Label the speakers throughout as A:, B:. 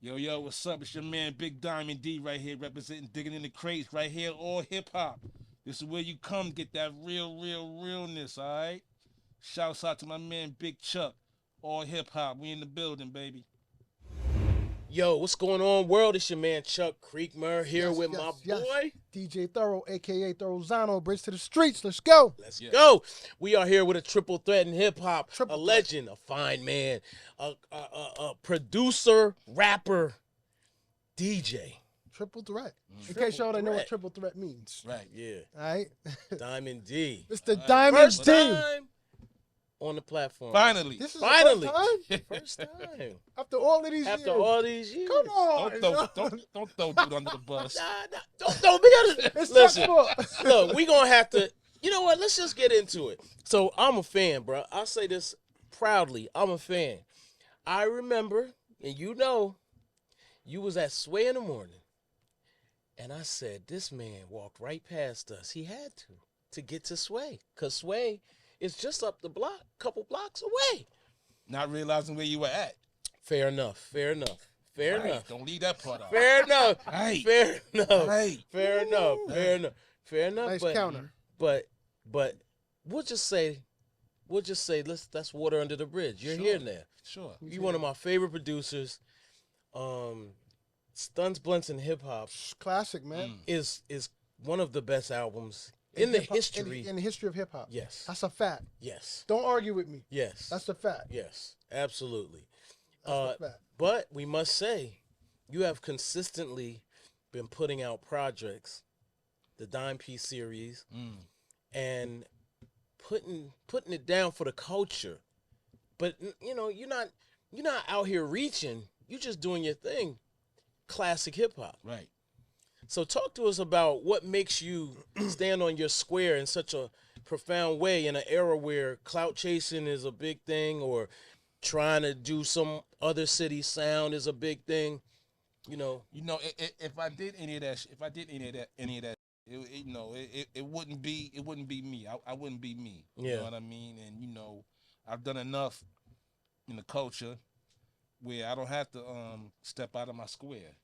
A: Yo, yo, what's up? It's your man Big Diamond D right here representing Digging in the Crates right here, all hip hop. This is where you come get that real realness, alright? Shouts out to my man Big Chuck, all hip hop. We in the building, baby.
B: Yo, what's going on, world? It's your man Chuck Creekmer here with my boy.
C: DJ Thorough, a.k.a. Thorowzano, Bridge to the Streets. Let's go.
B: Let's go. We are here with a triple threat in hip-hop, a legend, a fine man, a producer, rapper, DJ.
C: Triple threat. In case y'all don't know what triple threat means.
A: Right.
B: Yeah.
C: All right?
B: Diamond D.
C: It's the Diamond
B: First
C: D.
B: time on the platform.
A: Finally.
C: This is
B: Finally.
C: the first time?
B: First time.
C: After all of these
B: After
C: years.
B: all these years.
C: Come on.
A: Don't throw dude under the bus.
B: Don't be under
C: It's
B: Listen,
C: Chuck's fault.
B: look, we gonna have to, you know what, let's just get into it. So I'm a fan, bro. I say this proudly. I'm a fan. I remember, and you know, you was at Sway in the morning, and I said, this man walked right past us. He had to get to Sway, because Sway is just up the block, couple blocks away.
A: Not realizing where you were at.
B: Fair enough, fair enough, fair
A: Right.
B: enough.
A: Don't leave that part out.
B: Fair enough.
A: Right.
B: Fair enough.
A: Right.
B: Fair enough. Fair enough. Fair enough.
C: Nice
B: but,
C: counter.
B: But we'll just say that's water under the bridge. You're
A: Sure.
B: here now.
A: Sure.
B: You're one of my favorite producers. Stunts, Blunts, and Hip Hop
C: Classic, man.
B: is one of the best albums in the
C: hip-hop-
B: history.
C: In the history of hip hop.
B: Yes.
C: That's a fact.
B: Yes.
C: Don't argue with me.
B: Yes.
C: That's a fact.
B: Yes. Absolutely.
C: That's a fact.
B: But we must say, you have consistently been putting out projects, the Dime Piece series, and putting it down for the culture. But you know, you're not out here reaching. You're just doing your thing. Classic hip hop.
A: Right.
B: So talk to us about what makes you stand on your square in such a profound way in an era where clout chasing is a big thing, or trying to do some other city sound is a big thing. You know,
A: if I did any of that, it wouldn't be me. I wouldn't be me. You
B: Yeah.
A: know what I mean? And I've done enough in the culture where I don't have to step out of my square.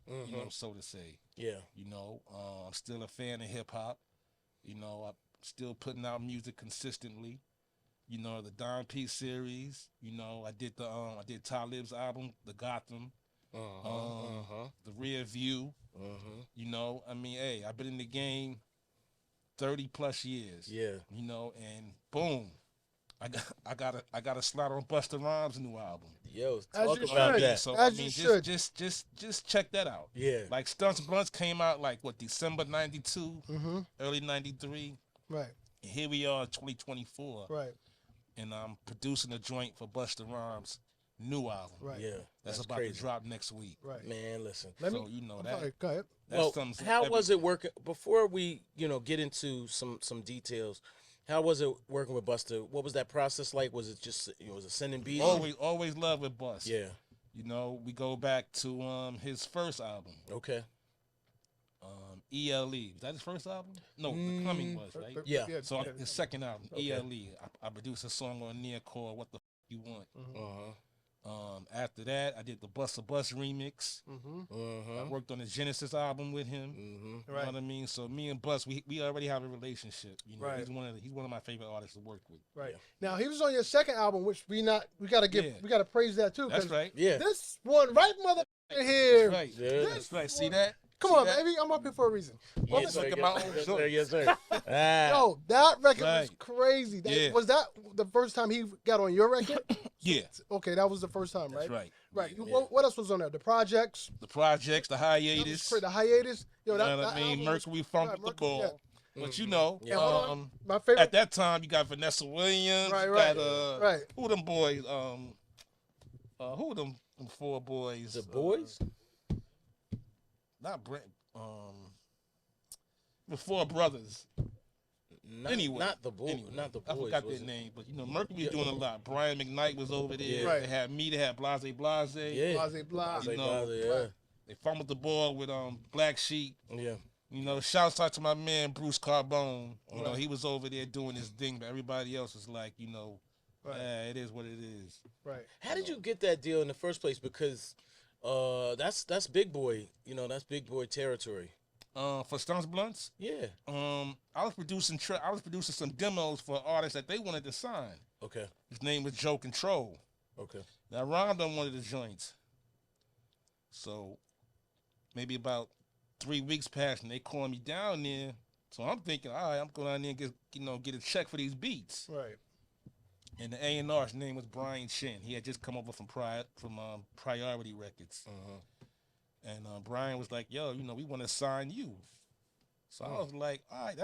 A: So to say.
B: yeah.
A: I'm still a fan of hip hop. I'm still putting out music consistently. The Don P series. I did Talib's album, The Gotham. The Rear View. Hey, I've been in the game 30 plus years.
B: Yeah.
A: And boom, I got a slot on Busta Rhymes' new album.
B: Yo,
C: As
B: talk
C: you
B: about
C: should.
B: that.
A: So
C: As you should.
A: just check that out.
B: Yeah.
A: Like Stunts Blunts came out December '92, early '93.
C: Right.
A: And here we are, 2024.
C: Right.
A: And I'm producing a joint for Busta Rhymes' new album.
C: Right.
B: Yeah.
A: That's about
B: crazy.
A: to drop next week.
C: Right.
B: Man, listen.
C: Let me.
A: So you know
C: I'm
A: that.
C: sorry, go ahead.
A: That's
B: Well,
A: something
B: how was it working? Before we, get into some details, how was it working with Busta? What was that process like? Was it just, was it sending beats?
A: Always love with Bust.
B: Yeah.
A: We go back to his first album,
B: Okay.
A: ELE. Was that his first album? No, The Coming was, right?
B: Yeah.
A: So his second album,
B: Okay.
A: ELE. I produced a song on there called What the F You Want.
B: Uh-huh.
A: After that, I did the Busta Bus remix. I worked on the Genesis album with him. You know what I mean? So me and Bus, we already have a relationship.
C: Right.
A: He's one of my favorite artists to work with.
C: Right. Now he was on your second album, which we gotta praise that too.
A: That's
C: 'cause
A: right.
B: Yeah.
C: This one right mother here.
A: That's right.
B: Yeah.
A: That's right. See that?
C: Come
A: See
C: on,
A: that?
C: baby. I'm up here for a reason.
A: Well,
B: Yes,
A: look
B: sir.
A: at my own
B: Yes, sir.
A: joint.
B: Yes, sir. Ah.
C: Yo, that record was
A: Right.
C: crazy.
A: Yeah.
C: Was that the first time he got on your record?
A: Yeah.
C: Okay, that was the first time,
A: That's
C: right?
A: right.
C: Right.
B: Yeah.
C: What else was on there? The projects,
A: The projects, the hiatus.
C: the hiatus. Yo,
A: You
C: that,
A: know what
C: that
A: I mean?
C: album was-
A: Mercury Funk
C: right,
A: with the
C: Mercury,
A: ball. But you know,
B: Yeah.
C: hold on. My favorite.
A: at that time you got Vanessa Williams.
C: Right,
A: you
C: right,
A: got,
C: right.
A: Who them boys? Who them four boys?
B: The boys?
A: Not Brent. The four brothers. Anyway,
B: Not the boys.
A: Anyway,
B: Not the
A: I
B: boys.
A: forgot
B: was
A: their
B: it?
A: name, but Mercury was doing a lot. Brian McKnight was over there.
B: Yeah.
C: Right.
A: They had me. They had Blase.
B: Yeah.
C: Blase Blah.
B: Blase,
A: You know,
B: Blase, yeah.
C: right.
A: They fumbled the ball with Black Sheep.
B: Yeah.
A: Shouts out to my man Bruce Carbone.
B: Right.
A: He was over there doing his thing, but everybody else was like,
C: Right.
A: yeah, it is what it is.
C: Right.
B: How did you get that deal in the first place? Because That's big boy. You know, that's big boy territory.
A: For Stunts Blunts,
B: Yeah.
A: I was producing some demos for artists that they wanted to sign.
B: Okay.
A: His name was Joe Control.
B: Okay.
A: Now I rhymed on one of the joints. So maybe about 3 weeks passed and they called me down there. So I'm thinking, all right, I'm going down there and get a check for these beats.
C: Right.
A: And the A&R's name was Brian Shin. He had just come over from Priority Records. And Brian was like, yo, we want to sign you. So I was like, all right,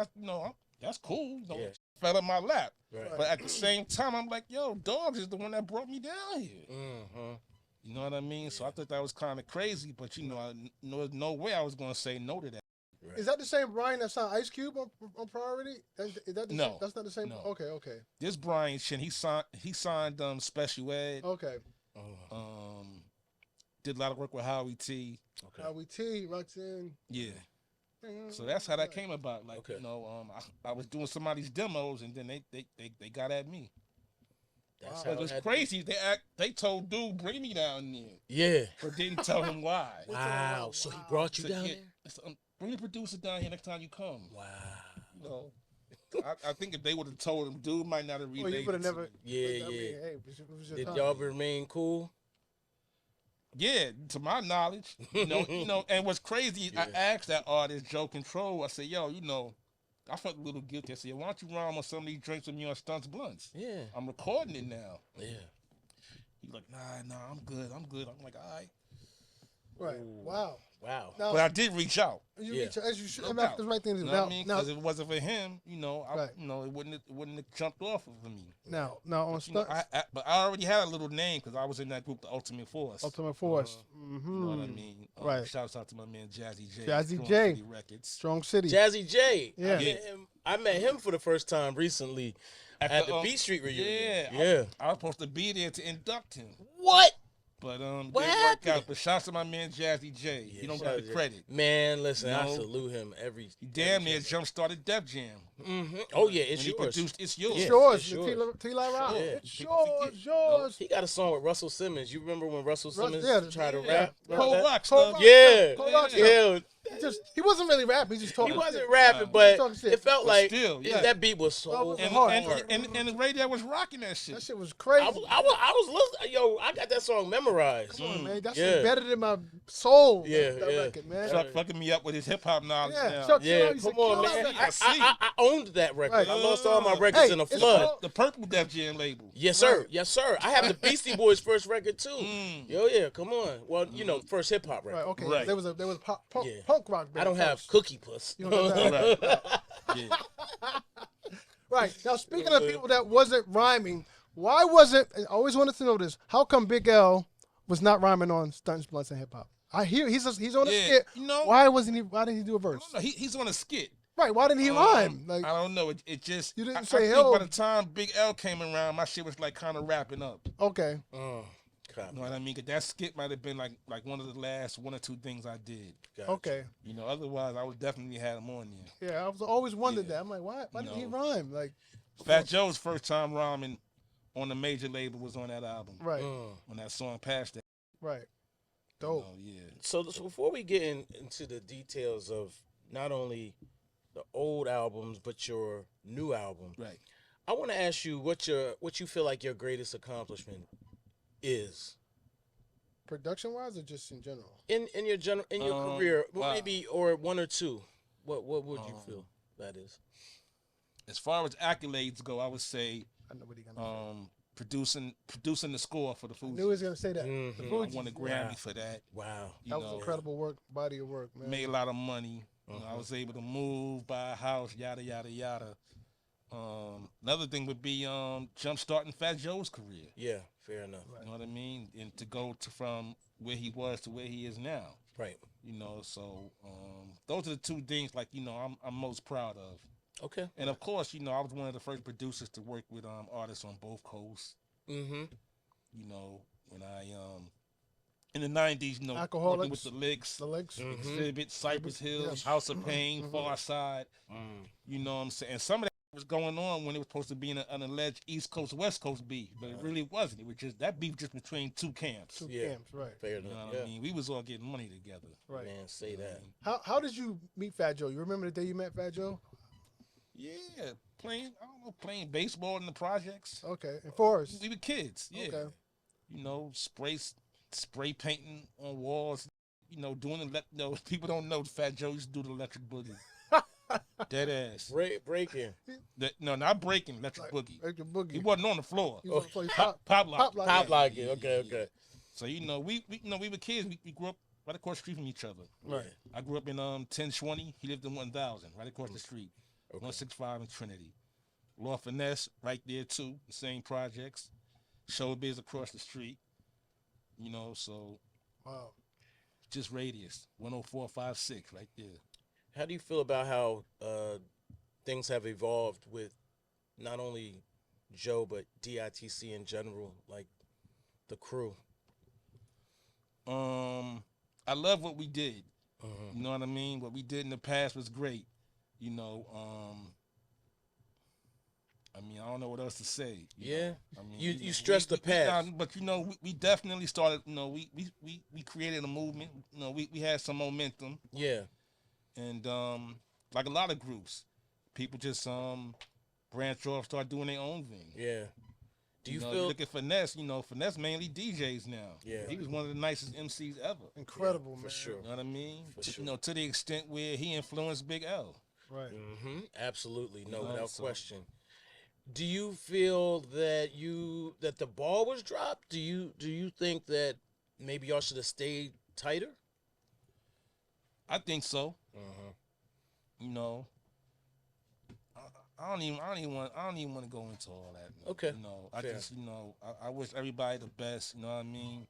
A: that's cool.
B: Yeah.
A: Fell in my lap.
B: Right.
A: But at the same time, I'm like, yo, Dogs is the one that brought me down here. You know what I mean? So I thought that was kind of crazy, but there's no way I was going to say no to that.
C: Right. Is that the same Brian that signed Ice Cube on Priority? Is that the
A: No.
C: same? That's not the same?
A: No.
C: Okay.
A: This Brian Shin, he signed Special Ed.
C: Okay.
A: Did a lot of work with Howie T.
B: Okay.
C: Howie T, Roxanne.
A: Yeah. So that's how that came about. Like,
B: okay.
A: I was doing somebody's demos and then they got at me.
B: That's
A: But it was crazy. They told dude, bring me down there.
B: Yeah.
A: But didn't tell him why.
B: Wow. So he brought you down there?
A: Bring the producer down here next time you come.
B: Wow.
A: I think if they would have told him, dude might not have related.
C: Well, you would have never.
B: Yeah.
C: Hey, it was your
B: Did
C: time.
B: y'all remain cool?
A: Yeah, to my knowledge, and what's crazy, I asked that artist, Joe Control, I said, yo, I felt a little guilty. I said, why don't you rhyme on some of these drinks with me on Stunts Blunts?
B: Yeah.
A: I'm recording it now.
B: Yeah.
A: He's like, nah, I'm good. I'm like, all right.
C: Right.
B: Ooh.
C: Wow.
B: Now,
A: But I did reach out.
C: You
B: Yeah.
C: reach out, as you should.
A: No
C: That's
A: doubt.
C: the right thing to do.
A: You know what I mean?
C: Now,
A: Because if it wasn't for him,
C: Right.
A: it wouldn't have jumped off of me.
C: now on Stunts,
A: But I already had a little name because I was in that group, the Ultimate Force.
C: Ultimate Force.
A: You know what I mean?
C: Right.
A: Shouts out to my man Jazzy J.
C: Jazzy
A: Strong
C: J.
A: City Records.
C: Strong City.
B: Jazzy J.
C: Yeah.
B: I met him for the first time recently at the Beat Street reunion. Yeah.
A: I was supposed to be there to induct him.
B: What?
A: But
B: What
A: didn't work
B: happened?
A: out. But shouts to my man Jazzy J.
B: Yeah,
A: He don't
B: shout
A: get
B: out
A: the
B: to-
A: credit.
B: Man, listen, I
A: No.
B: salute him every.
A: He damn near jump started Def Jam.
B: Oh yeah, it's
A: When he
B: yours.
A: produced It's Yours.
C: It's
B: Yeah,
C: yours.
B: it's yours.
C: T-Line Rock.
B: Yeah.
C: It's
A: People
C: yours.
A: forget.
C: Yours.
B: He got a song with Russell Simmons. You remember when Russell Simmons
C: yeah,
B: tried to
C: yeah.
B: rap?
A: Cold
B: Remember that?
A: Rock
C: Cold
A: stuff.
C: Rock.
B: Yeah,
C: Cold Rock stuff.
B: yeah.
C: He wasn't really rapping. He just talking.
B: He wasn't
C: shit.
B: rapping,
A: Nah,
B: but
C: talking shit.
B: it felt
A: But
B: like
A: still, yeah.
B: that beat was
C: That
B: so
C: was
A: And,
C: hard.
A: and the radio was rocking that shit.
C: That shit was crazy.
B: I was listening. Yo, I got that song memorized.
C: Come on, man. That's
B: Yeah.
C: embedded in my soul.
B: Yeah,
C: that
B: yeah.
C: record, man.
A: Chuck fucking me up with his hip hop knowledge
C: Yeah,
A: now.
C: Chuck,
B: Yeah,
C: you said,
B: come on,
C: kill that
B: man.
C: record.
B: I owned that record.
C: Right.
B: I lost all my records
C: Hey,
B: in a
C: it's
B: flood.
C: called-
A: The Purple Def Jam label.
B: Yes, sir. Yes, sir. I have the Beastie Boys' first record too.
A: Mm.
B: Yeah, come on. Well, first hip hop record.
C: Right, okay.
A: Right.
C: There was punk,
B: Yeah.
C: punk rock band
B: I don't have
C: first.
B: Cookie Puss.
C: You don't have that.
A: Right. Yeah.
C: Right. Now, speaking of people that wasn't rhyming, why wasn't, I always wanted to know this, how come Big L was not rhyming on Stunts, Blunts, and Hip Hop? I hear he's on a
A: Yeah,
C: skit.
A: you know-
C: Why didn't he do a
A: I
C: verse?
A: don't know. He's on a skit.
C: Right, why didn't he rhyme? Like,
A: I don't know. It just.
C: You didn't
A: I
C: say,
A: think
C: "Hell."
A: by the time Big L came around, my shit was like kind of wrapping up.
C: okay.
A: You know what I mean? 'Cause that skit might have been like one of the last one or two things I did.
C: Okay.
A: Otherwise I would definitely had him on there.
C: Yeah, I was always wondered
A: Yeah.
C: that. I'm like, why didn't he
A: No.
C: rhyme? Like,
A: Fat Joe's first time rhyming on the major label was on that album.
C: right,
A: When that song passed that.
C: right. Dope.
A: Yeah.
B: So before we get into the details of not only the old albums but your new album,
A: Right.
B: I want to ask you what you feel like your greatest accomplishment is
C: Production wise or just in general?
B: in your career,
A: wow.
B: maybe or one or two. What would you feel that is?
A: As far as accolades go, I would say
C: I know what he's gonna say.
A: producing the score for the
C: I
A: Fugees.
C: knew he was gonna say that.
B: Mhm.
C: The
A: I
C: Fugees.
A: won a Grammy for that.
B: Wow.
A: You
C: That was
A: know,
C: incredible work, body of work, man.
A: made a lot of money. I was able to move, buy a house, yada yada yada. Another thing would be jump starting Fat Joe's career.
B: Yeah, fair enough.
A: You know what I mean? And to go from where he was to where he is now.
B: Right.
A: So those are the two things I'm most proud of.
B: Okay.
A: And of course, I was one of the first producers to work with artists on both coasts.
B: Mm-hmm.
A: When I in the 90s, working
C: Alcoholics.
A: with the Licks,
C: The legs.
A: Exhibit, Cypress Hills,
C: Yeah.
A: House of Pain, Far Side. You know what I'm saying? And some of that was going on when it was supposed to be an alleged East Coast West Coast beef, but it really wasn't. It was just that beef just between two camps.
C: Two
B: Yeah.
C: camps, right?
B: Fair
A: You
B: enough.
A: know what I mean? We was all getting money together.
C: Right.
B: Man, say that.
C: How did you meet Fat Joe? You remember the day you met Fat Joe?
A: Yeah, playing baseball in the projects.
C: Okay, in Forest.
A: We were kids. Yeah.
C: Okay.
A: You know, spray painting on walls. You know, people don't know Fat Joe used to do the electric boogie. Dead ass.
B: Breaking.
A: No, not breaking, electric boogie.
C: Electric boogie.
A: He wasn't on the floor.
C: You was gonna play
A: Pop lock.
C: lock.
B: Pop locking. Okay.
A: So we were kids. We grew up right across the street from each other.
C: Right.
A: I grew up in 1020. He lived in 1000, right across the street. 165 in Trinity. Law Finesse right there too. The same projects. Showbiz across the street. You know, so
C: Wow.
A: just radius 10456 right there.
B: How do you feel about how things have evolved with not only Joe but DITC in general, like the crew?
A: I love what we did. You know what I mean? What we did in the past was great. You know, I mean, I don't know what else to say. You know? I mean,
B: you stress the past,
A: but you know, we definitely started. You know, we created a movement. You know, we had some momentum.
B: Yeah.
A: And like a lot of groups, people just branch off, start doing their own thing.
B: Yeah. Do you
A: know,
B: feel?
A: Look at Finesse. You know, Finesse mainly DJs now.
B: Yeah.
A: He was one of the nicest MCs ever.
C: Incredible, man.
B: For sure.
A: You know what I mean?
B: For sure.
A: You know, to the extent where he influenced Big L.
C: Right.
B: Absolutely, no,
A: You know,
B: without
A: so-
B: question. Do you feel that the ball was dropped? Do you think that maybe y'all should have stayed tighter?
A: I think so. You know, I don't even want to go into all that. Man.
B: Okay.
A: You know,
B: Fair.
A: I wish everybody the best. You know what I mean?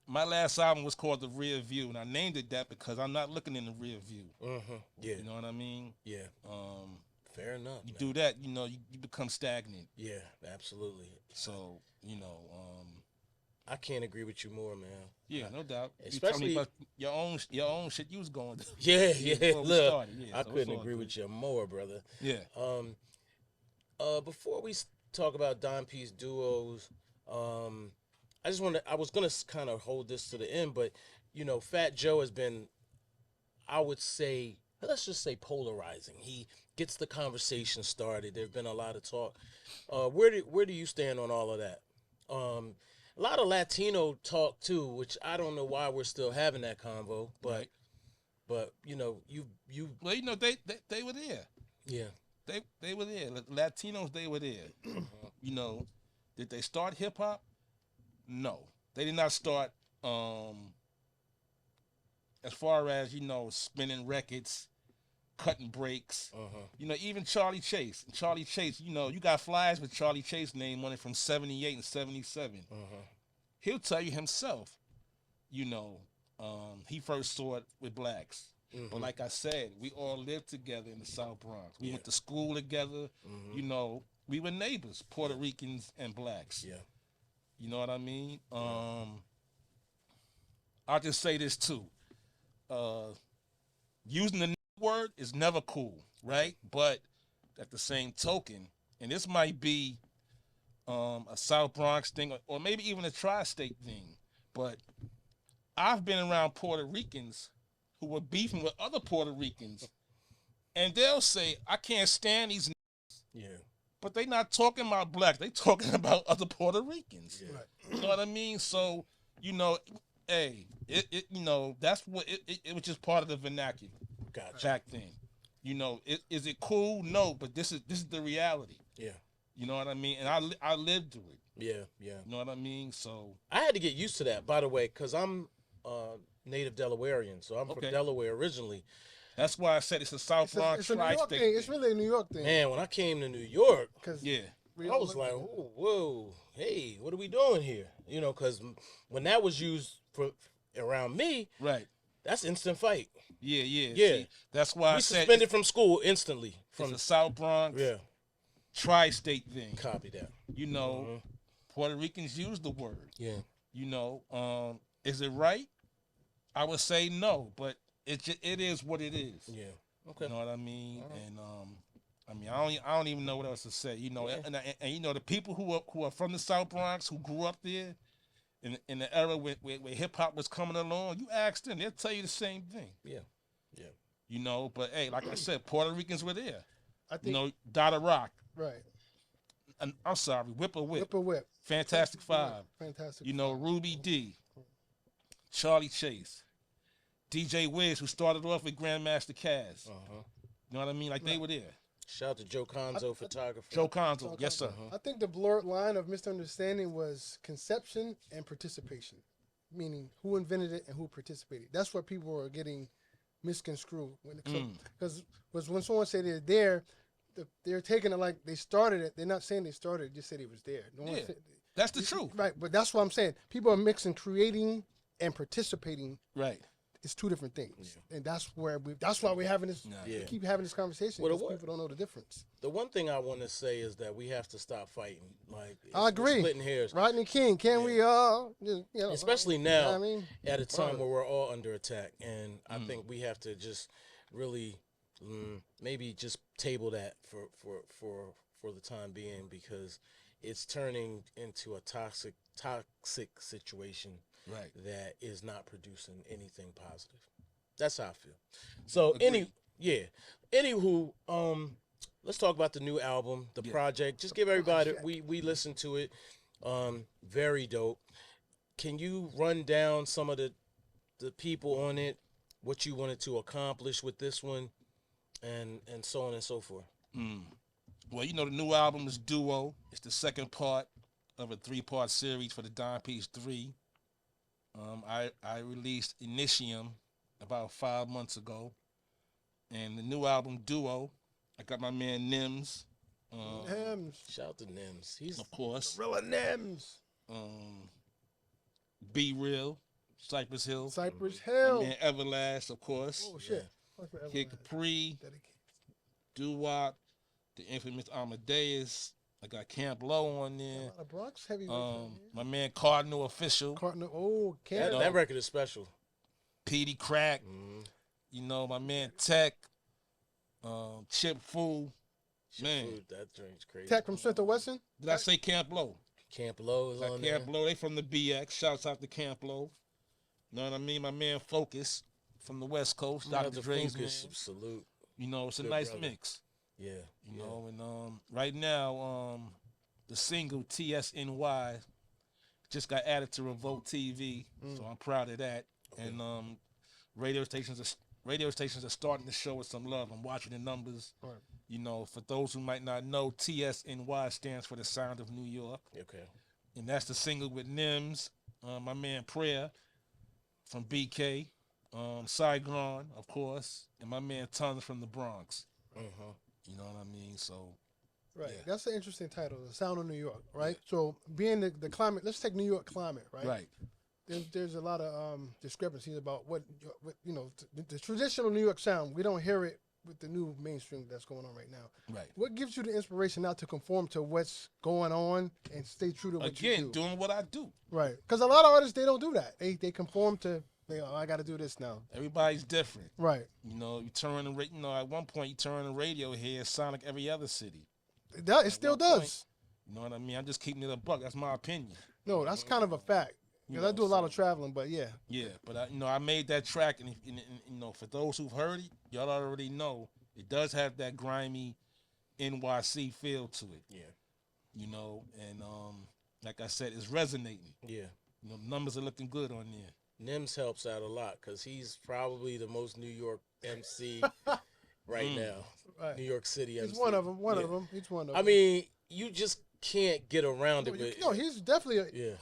A: My last album was called The Rear View, and I named it that because I'm not looking in the rear view.
B: Yeah.
A: You know what I mean?
B: Yeah. Fair enough.
A: You
B: man.
A: do that, you know, you become stagnant.
B: Yeah, absolutely.
A: So, you know,
B: I can't agree with you more, man.
A: yeah, no doubt.
B: Especially-
A: you told me about your own shit you was going through.
B: Yeah.
A: before we
B: Look,
A: started. Yeah,
B: I
A: so
B: couldn't
A: it's all
B: agree
A: good.
B: with you more, brother.
A: Yeah.
B: Before we talk about Don P's duos, I was gonna kind of hold this to the end, but you know, Fat Joe has been, I would say, let's just say polarizing. He gets the conversation started. There's been a lot of talk. Where do you stand on all of that? A lot of Latino talk too, which I don't know why we're still having that convo, but
A: Right.
B: but you know, you
A: Well, you know, they were there.
B: yeah.
A: They were there. Latinos, they were there. You know, did they start hip hop? No, they did not start. As far as, you know, spinning records, cutting breaks. You know, even Charlie Chase. You know, you got flyers with Charlie Chase name on it from 78 and 77. He'll tell you himself, you know, he first saw it with blacks. But like I said, we all lived together in the South Bronx. We went to school together. You know, we were neighbors, Puerto Ricans and blacks.
B: Yeah.
A: You know what I mean? I'll just say this too. Using the word is never cool, right? But at the same token, and this might be a South Bronx thing or maybe even a tri-state thing, but I've been around Puerto Ricans who were beefing with other Puerto Ricans, and they'll say, I can't stand these
B: Yeah.
A: but they not talking about blacks. They talking about other Puerto Ricans.
B: Yeah.
A: You know what I mean? So, you know, hey, it you know, that's what it was just part of the vernacular
B: Gotcha.
A: back then. You know, is it cool? No, but this is the reality.
B: Yeah.
A: You know what I mean? And I lived through it.
B: Yeah. Yeah.
A: You know what I mean? So
B: I had to get used to that, by the way, because I'm native Delawarean, so I'm from
A: Okay.
B: Delaware originally.
A: that's why I said it's a South Bronx
C: It's a New York
A: tri-state
C: thing. It's really a New York thing.
B: Man, when I came to New York,
C: Because
A: Yeah.
B: I was like, whoa, hey, what are we doing here? You know, because when that was used for around me,
A: Right.
B: that's instant fight.
A: Yeah.
B: Yeah.
A: See, that's why I
B: We
A: said
B: suspended from school instantly.
A: it's
B: From
A: a South Bronx
B: yeah,
A: tri-state thing.
B: copy that.
A: You know, Puerto Ricans use the word.
B: Yeah,
A: You know, is it right? I would say no, but it is what it is.
B: yeah. Okay.
A: You know what I mean? And I mean, I don't even know what else to say. You know,
B: Yeah.
A: and you know the people who are from the South Bronx who grew up there in the era where hip hop was coming along, you ask them, they'll tell you the same thing.
B: Yeah. Yeah.
A: You know, but hey, like I said, Puerto Ricans were there.
C: I think
A: You know, Dada Rock.
C: right.
A: And I'm sorry, Whip a Whip.
C: Whip a whip.
A: Fantastic Five.
C: Fantastic.
A: You know,
C: Five.
A: Ruby D. Charlie Chase. DJ Wiz, who started off with Grandmaster Caz.
B: Uh-huh.
A: You know what I mean? Like they were there.
B: Shout out to Joe Conzo, photographer.
A: Joe Conzo, yes sir.
C: I think the blurred line of misunderstanding was conception and participation, meaning who invented it and who participated. That's what people are getting misconstrued because when someone say they're there, they're taking it like they started it. They're not saying they started it; just said it was there. No one said,
A: That's the truth.
C: right? But that's what I'm saying. People are mixing creating and participating.
A: Right.
C: It's two different things, and that's why we're having this.
B: Yeah.
C: We keep having this conversation
B: Well,
C: because people don't know the difference.
B: The one thing I want to say is that we have to stop fighting. Like
C: I agree.
B: Splitting hairs.
C: Rodney King, can we just,
B: Especially
C: you
B: now,
C: know what I mean?
B: at a time where we're all under attack, and I think we have to just really maybe just table that for the time being, because it's turning into a toxic situation
A: Right.
B: that is not producing anything positive. That's how I feel. So
A: Agreed.
B: anywho, let's talk about the new album, the project. Just give everybody we listened to it. Very dope. Can you run down some of the people on it, what you wanted to accomplish with this one, and so on and so forth?
A: Well, you know, the new album is Duo. It's the second part of a 3-part series for the Dime-Piece 3. I released Initium about 5 months ago. And the new album, Duo, I got my man Nims.
C: Nims.
B: Shout out to Nims. He's
A: Of course.
C: Gorilla Nims.
A: Be Real, Cypress Hill.
C: Cypress
A: My
C: Hill.
A: man Everlast, of course.
C: Oh, shit.
A: Kid Capri,
C: Dedicated.
A: Doo-Wop, the infamous Amadeus. I got Camp Low on
C: A
A: there.
C: lot of Bronx heavy.
A: My man Cardinal Official,
C: Cardinal. Oh, Canada.
B: that record is special.
A: Petey Crack, you know, my man Tech, Chip Fu. Man,
B: Dude, that drink's crazy.
C: Tech from Central Western.
A: did I say Camp Low?
B: Camp Low is on there.
A: Camp Low, they from the BX. Shouts out to Camp Low. You know what I mean? My man Focus from the West Coast.
B: Shout out
A: Dr.
B: to
A: Dre's
B: Focus.
A: man.
B: Salute.
A: You know, it's a
B: Good
A: nice
B: brother.
A: mix.
B: Yeah.
A: You know, and right now, the single TSNY just got added to Revolt TV, so I'm proud of that. Okay. And radio stations are starting to show us some love. I'm watching the numbers.
C: Right.
A: You know, for those who might not know, TSNY stands for the Sound of New York,
B: Okay.
A: and that's the single with Nims, my man Prayer from BK, Saigon, of course, and my man Tons from the Bronx. You know what I mean? So,
C: Right.
A: yeah.
C: That's an interesting title, The Sound of New York, right? So being the climate, let's take New York climate, right?
A: right.
C: There's a lot of discrepancies about what you know, the traditional New York sound. We don't hear it with the new mainstream that's going on right now.
A: Right.
C: What gives you the inspiration not to conform to what's going on and stay true to what you
A: Again,
C: do?
A: doing what I do.
C: Right. Because a lot of artists, they don't do that. They conform to, I got to do this now.
A: Everybody's different.
C: Right.
A: You know, at one point you turn the radio here, it sound like every other city.
C: It still
A: one
C: does.
A: point. You know what I mean? I'm just keeping it a buck. That's my opinion.
C: No, that's kind of a fact.
A: You
C: Because I
A: know,
C: do a lot
A: so-
C: of traveling, but yeah.
A: Yeah, but I made that track, and you know, for those who've heard it, y'all already know it does have that grimy NYC feel to it.
B: Yeah.
A: You know, and like I said, it's resonating.
B: Yeah.
A: You know, numbers are looking good on there.
B: Nims helps out a lot because he's probably the most New York MC right now.
C: Right.
B: New York City MC.
C: He's one of them.
B: Yeah.
C: He's one of them.
B: I mean, you just can't get around it. But
C: No, he's definitely
B: Yeah.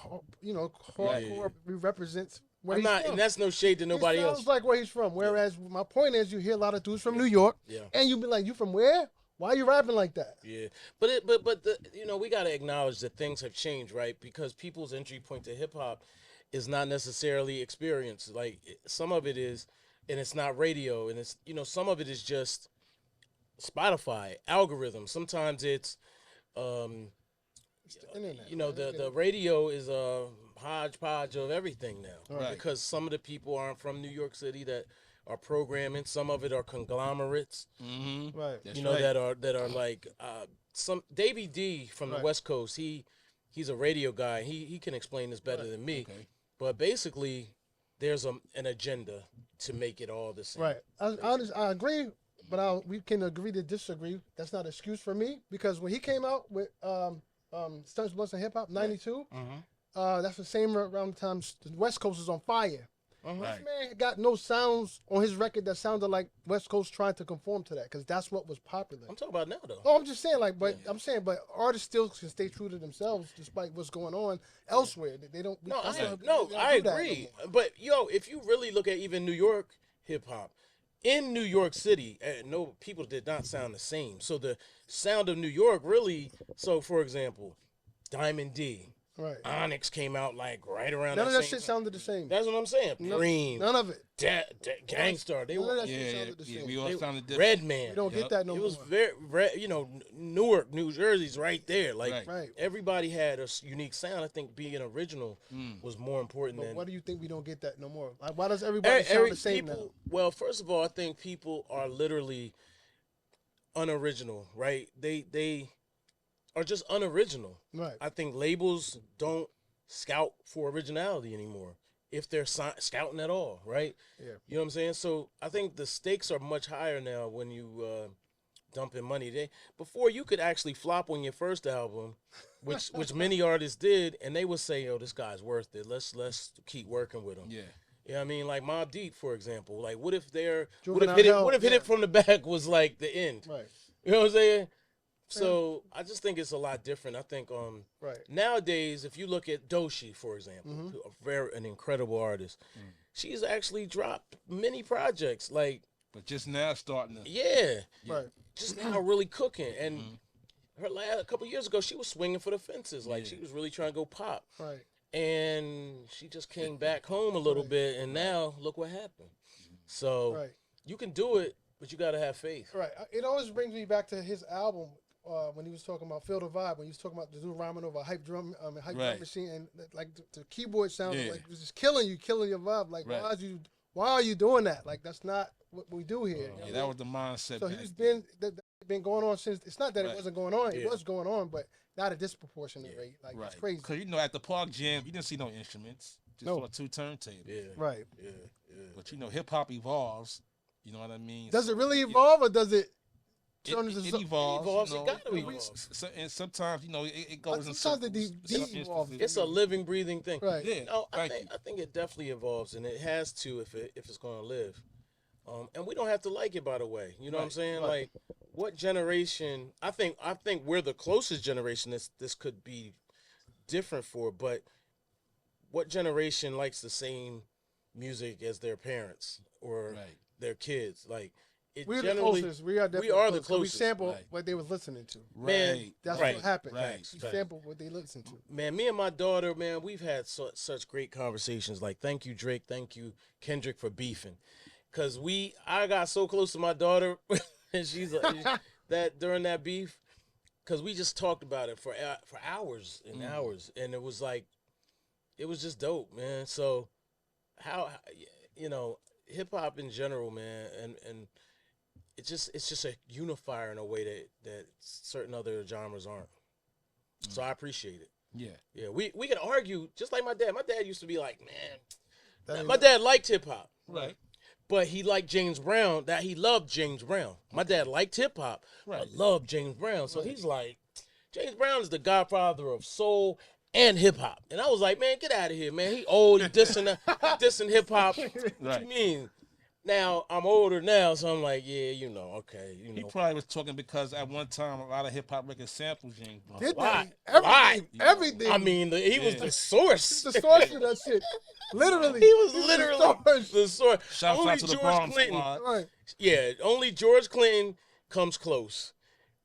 C: hardcore. He represents where
B: I'm
C: he's
B: not,
C: from.
B: and that's no shade to nobody
C: He
B: else.
C: sounds like where he's from. Whereas my point is, you hear a lot of dudes from New York,
B: Yeah.
C: and you be like, "You from where? Why are you rapping like that?"
B: Yeah, but we got to acknowledge that things have changed, right? Because people's entry point to hip hop is not necessarily experience. Like some of it is, and it's not radio, and it's some of it is just Spotify algorithm. Sometimes it's
C: It's the internet.
B: the radio is a hodgepodge of everything now,
A: Right.
B: because some of the people aren't from New York City that are programming. Some of it are conglomerates.
A: Mm-hmm.
C: Right.
A: That's
B: You know
A: right.
B: that are like some Davey D from the
C: Right.
B: West Coast. He's a radio guy. He can explain this better than me.
A: Okay.
B: But basically, there's an agenda to make it all the same.
C: Right. I agree, but we can agree to disagree. That's not an excuse for me because when he came out with Stunts, Blunts, and Hip Hop '92, that's the same around the time the West Coast was on fire.
B: Uh-huh.
A: Right.
C: This man got no sounds on his record that sounded like West Coast trying to conform to that because that's what was popular.
B: I'm talking about now though.
C: No, I'm just saying, but artists still can stay true to themselves despite what's going on elsewhere. They don't.
B: I
C: they don't do that
B: agree.
C: no more.
B: But if you really look at even New York hip hop, in New York City, no people did not sound the same. So the sound of New York really. So for example, Diamond D,
C: Right.
B: Onyx came out like right around.
C: None of that
B: same
C: shit
B: time.
C: sounded the same.
B: That's what I'm saying. Preem,
C: None of it.
B: Gangstar, they
C: None of
B: were
C: that shit
A: Yeah,
C: sounded the same.
A: we all
B: they-
A: sounded different.
B: Redman.
C: We don't
A: Yep.
C: get that no
B: It
C: more.
B: was very, Newark, New Jersey's right there. Like
A: Right.
C: Right.
B: everybody had a unique sound. I think being original was more important
C: But
B: than
C: why do you think we don't get that no more? Like, why does everybody sound the same now?
B: people. Well, first of all, I think people are literally unoriginal, right? They are just unoriginal.
C: Right.
B: I think labels don't scout for originality anymore if they're scouting at all, right?
C: Yeah.
B: You know what I'm saying? So I think the stakes are much higher now when you dump in money. Before you could actually flop on your first album, which many artists did, and they would say, "Yo, this guy's worth it. Let's keep working with him."
A: Yeah.
B: You know what I mean? Like Mobb Deep, for example. Like, what if
C: Juvenile
B: hit
C: Hell,
B: it
C: yeah.
B: from the back was like the end?
C: Right.
B: You know what I'm saying? So I just think it's a lot different. I think
C: Right.
B: nowadays, if you look at Doshi, for example, an incredible artist, she's actually dropped many projects. Like,
A: But just now starting to.
B: yeah,
C: Right.
B: just now really cooking. And a couple years ago, she was swinging for the fences. Like, she was really trying to go pop.
C: Right.
B: And she just came back home a little bit, and now look what happened. So
C: Right.
B: you can do it, but you got to have faith.
C: Right. It always brings me back to his album when he was talking about Feel the Vibe, when he was talking about the dude rhyming over a hype drum
A: Right.
C: machine, and like the keyboard sound
A: Yeah.
C: like it was just killing your vibe. Like
A: Right.
C: why are you doing that? Like that's not what we do here.
A: Yeah, that was the mindset.
C: So
A: back
C: he's
A: then.
C: been going on since. It's not that
A: Right.
C: it wasn't going on. It
B: Yeah.
C: was going on, but not at disproportionate rate. Like
A: Right.
C: it's crazy.
A: Because, at the park jam, you didn't see no instruments. Just
C: No.
A: saw two turntables.
B: Yeah,
C: Right.
B: yeah.
A: But, hip hop evolves. You know what I mean?
C: Does
A: So
C: it really evolve or does it
A: It,
C: turn
A: it,
C: into
A: it evolves.
B: It gotta evolve.
A: And sometimes, it goes in
C: Sometimes it
A: circles. Some
C: de-evolves.
A: instances-
B: It's a living, breathing thing.
C: Right.
A: Yeah,
B: No, I
A: thank you.
B: think it definitely evolves, and it has to if it's going to live. And we don't have to like it, by the way. You know what I'm
A: Right,
B: saying?
C: right.
B: Like, what generation? I think we're the closest generation this could be different for. But what generation likes the same music as their parents or
A: Right.
B: their kids? Like, it
C: We're the
B: generally
C: closest. We are definitely
B: are the
C: 'cause we
B: closest.
C: sample
A: Right.
C: what they was listening to.
B: Man,
A: Right.
C: That's
B: Right,
C: what happened.
A: right,
C: We
B: right.
C: sample what they listen to.
B: Man, me and my daughter, man, we've had such great conversations. Like, thank you, Drake. Thank you, Kendrick, for beefing. Cause I got so close to my daughter, and she's that during that beef, cause we just talked about it for hours and hours, and it was just dope, man. So, how hip hop in general, man, and it's just a unifier in a way that certain other genres aren't. So I appreciate it.
A: Yeah.
B: Yeah, we can argue just like my dad. My dad used to be like, man,
C: That
B: my
C: ain't-
B: dad liked hip hop,
A: Right.
B: but he liked James Brown. That he loved James Brown. My dad liked hip hop,
A: Right.
B: but loved James Brown. So he's like, James Brown is the godfather of soul and hip hop. And I was like, man, get out of here, man. He old, he dissing hip hop. What
A: Right.
B: you mean? Now I'm older now, so I'm like, yeah, okay,
A: He probably was talking because at one time a lot of hip hop records sampled James Brown.
C: Did
B: Why?
C: they?
B: Why?
C: Everything.
B: I mean, he was
A: Yeah.
B: the source.
C: the source of that shit. Literally.
B: He was
C: He's
B: literally
C: the source.
B: the source.
A: Shouts
B: Only
A: out to the
B: George
A: Bronx
B: Clinton.
A: squad.
C: Right.
B: Yeah, only George Clinton comes close.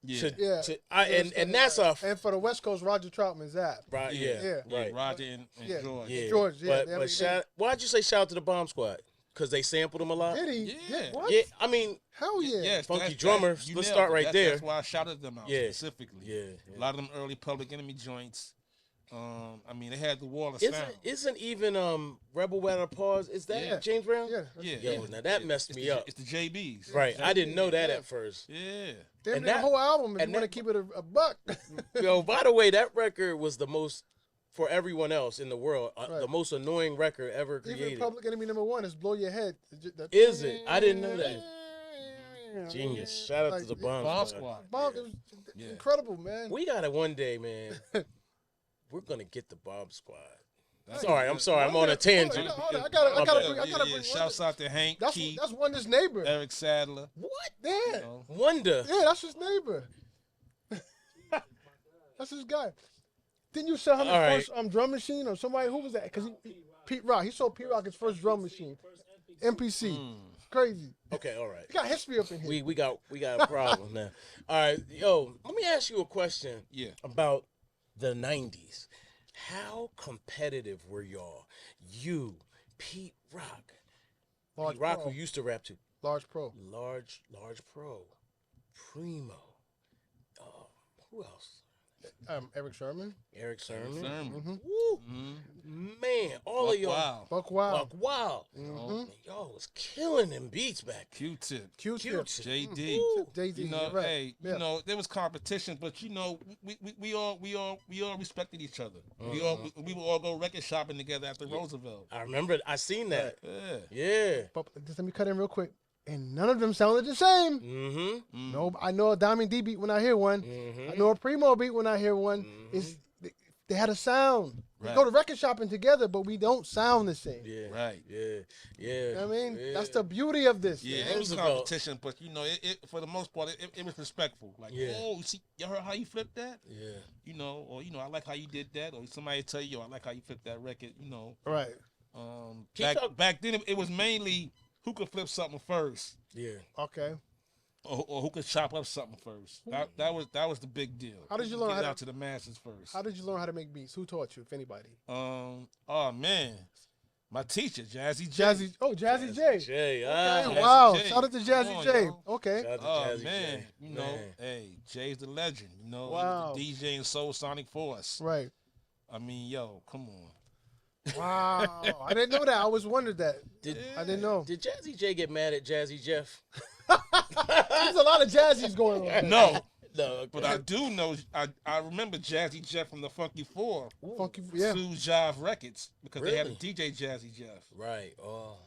A: Yeah.
C: Yeah.
B: And that's a
C: And for the West Coast, Roger Troutman's that.
B: right.
A: Yeah.
B: Yeah,
C: Yeah.
B: right.
A: Roger and
C: Yeah.
A: George.
B: Yeah,
C: George, yeah,
B: But why'd you say shout out to the Bomb Squad? Because they sampled him a lot.
C: Did he?
A: Yeah.
C: What?
B: Yeah, I mean,
C: Hell yeah.
A: Yes,
B: Funky
A: that's-
B: drummer.
A: you
B: Let's
A: nailed
B: start
A: it.
B: right there.
A: That's why I shouted them out
B: Yeah.
A: specifically.
B: Yeah,
A: A lot of them early Public Enemy joints, I mean, they had the Wall of
B: Isn't
A: Sound.
B: isn't even Rebel Without a Pause? Is that
A: Yeah.
B: James Brown?
C: Yeah.
B: Yo, now that messed me up.
A: It's the JBs.
B: Right, I didn't know that at first.
A: Yeah.
C: They
B: And
C: made a
B: that-
C: whole album if
B: and
C: you want to
B: that-
C: keep it a buck.
B: Yo, by the way, that record was the most, for everyone else in the world,
C: Right.
B: the most annoying record ever
C: Even
B: created.
C: Public Enemy #1 is Blow Your Head.
B: Is it? I didn't know that. Genius. Shout out to the Bomb
A: Bomb
B: Squad.
A: Squad.
C: Bomb, it was
A: Yeah.
C: incredible, man.
B: We got it one day, man. We're gonna get the Bomb Squad.
A: That's
B: Sorry, I'm
A: good.
B: sorry. I'm on a tangent.
C: Hold on, I gotta
A: Yeah,
C: bring
A: yeah.
C: one.
A: Shouts out to Hank, Keith,
C: That's Wonder's neighbor.
A: Eric Sadler.
B: What?
C: Yeah,
A: You know.
B: Wonder.
C: yeah, that's his neighbor. That's his guy. Didn't you sell him
B: All
C: his first drum machine or somebody? Who was that? Because Pete Rock. He sold Pete Rock his first drum machine. MPC. Crazy.
B: Okay, all right.
C: You got history up in here.
B: We got a problem now. All right, yo, let me ask you a question.
A: Yeah.
B: About the '90s. How competitive were y'all? You, Pete Rock,
C: Large
B: Pete Rock,
C: Pro.
B: who used to rap too.
C: Large Pro.
B: Large Pro, Primo. Who else?
C: Eric Sherman.
B: Eric Sermon.
A: Sermon.
B: Woo, man, all of y'all.
A: Wow.
C: Buck Wild.
B: Buck Wild. Man, y'all was killing them beats back then.
A: Q-Tip.
C: Q-Tip.
A: JD.
B: Woo.
C: Jay-Z.
A: You know,
C: you're right.
A: hey,
C: Yeah.
A: you know, there was competition, but you know, we all respected each other. We would all go record shopping together after Roosevelt.
B: I remember, I seen that.
A: Yeah.
B: Yeah.
C: But just let me cut in real quick. And none of them sounded the same.
B: Mm-hmm.
C: No, I know a Diamond D beat when I hear one.
B: Mm-hmm.
C: I know a Primo beat when I hear one. They had a sound. We
A: Right.
C: go to record shopping together, but we don't sound the same.
B: Yeah.
A: Right.
B: Yeah. Yeah.
C: You know what I mean?
B: Yeah.
C: That's the beauty of this.
A: Yeah,
C: man.
A: it was
B: Roosevelt.
A: competition, but you know, it for the most part, it was respectful. Like,
B: Yeah.
A: oh, you see, you heard how you flipped that?
B: Yeah.
A: You know, or you know, I like how you did that, or somebody tell you, I like how you flipped that record. You know,
C: Right.
A: back then it was mainly who could flip something first,
B: Yeah.
C: Okay.
A: or who could chop up something first. That was the big deal.
C: How did you learn
A: Get
C: how
A: it
C: to-
A: out to the masses first?
C: How did you learn how to make beats? Who taught you, if anybody?
A: Oh man, my teacher, Jazzy J.
C: Jazzy J.
B: Jay.
C: Okay,
A: Jazzy
C: wow.
A: J.
C: Shout out to
A: Come
C: Jazzy
A: on,
C: J.
A: yo.
C: Okay.
B: Shout out to
A: Oh
B: Jazzy
A: man,
B: J.
A: you know,
B: Man.
A: hey, Jay's the legend. You know,
C: Wow.
A: he was the DJ in Soul Sonic Force.
C: Right.
A: I mean, yo, come on.
C: Wow. I didn't know that. I always wondered that. I didn't know.
B: Did Jazzy J get mad at Jazzy Jeff?
C: There's a lot of Jazzies going on.
A: No,
B: No,
A: but I do know. I remember Jazzy Jeff from the Funky Four,
C: Funky, yeah.
A: Sue Jive Records, because they had a
B: Really?
A: DJ Jazzy Jeff.
B: Right. Oh.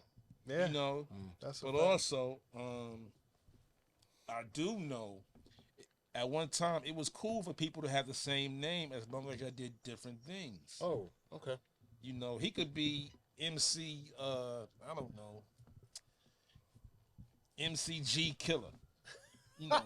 C: Yeah.
A: You know,
C: That's a
A: but
C: fact.
A: also, I do know. At one time, it was cool for people to have the same name as long as you did different things.
B: Oh. Okay.
A: You know, he could be MC. I don't know. MCG Killer. You know,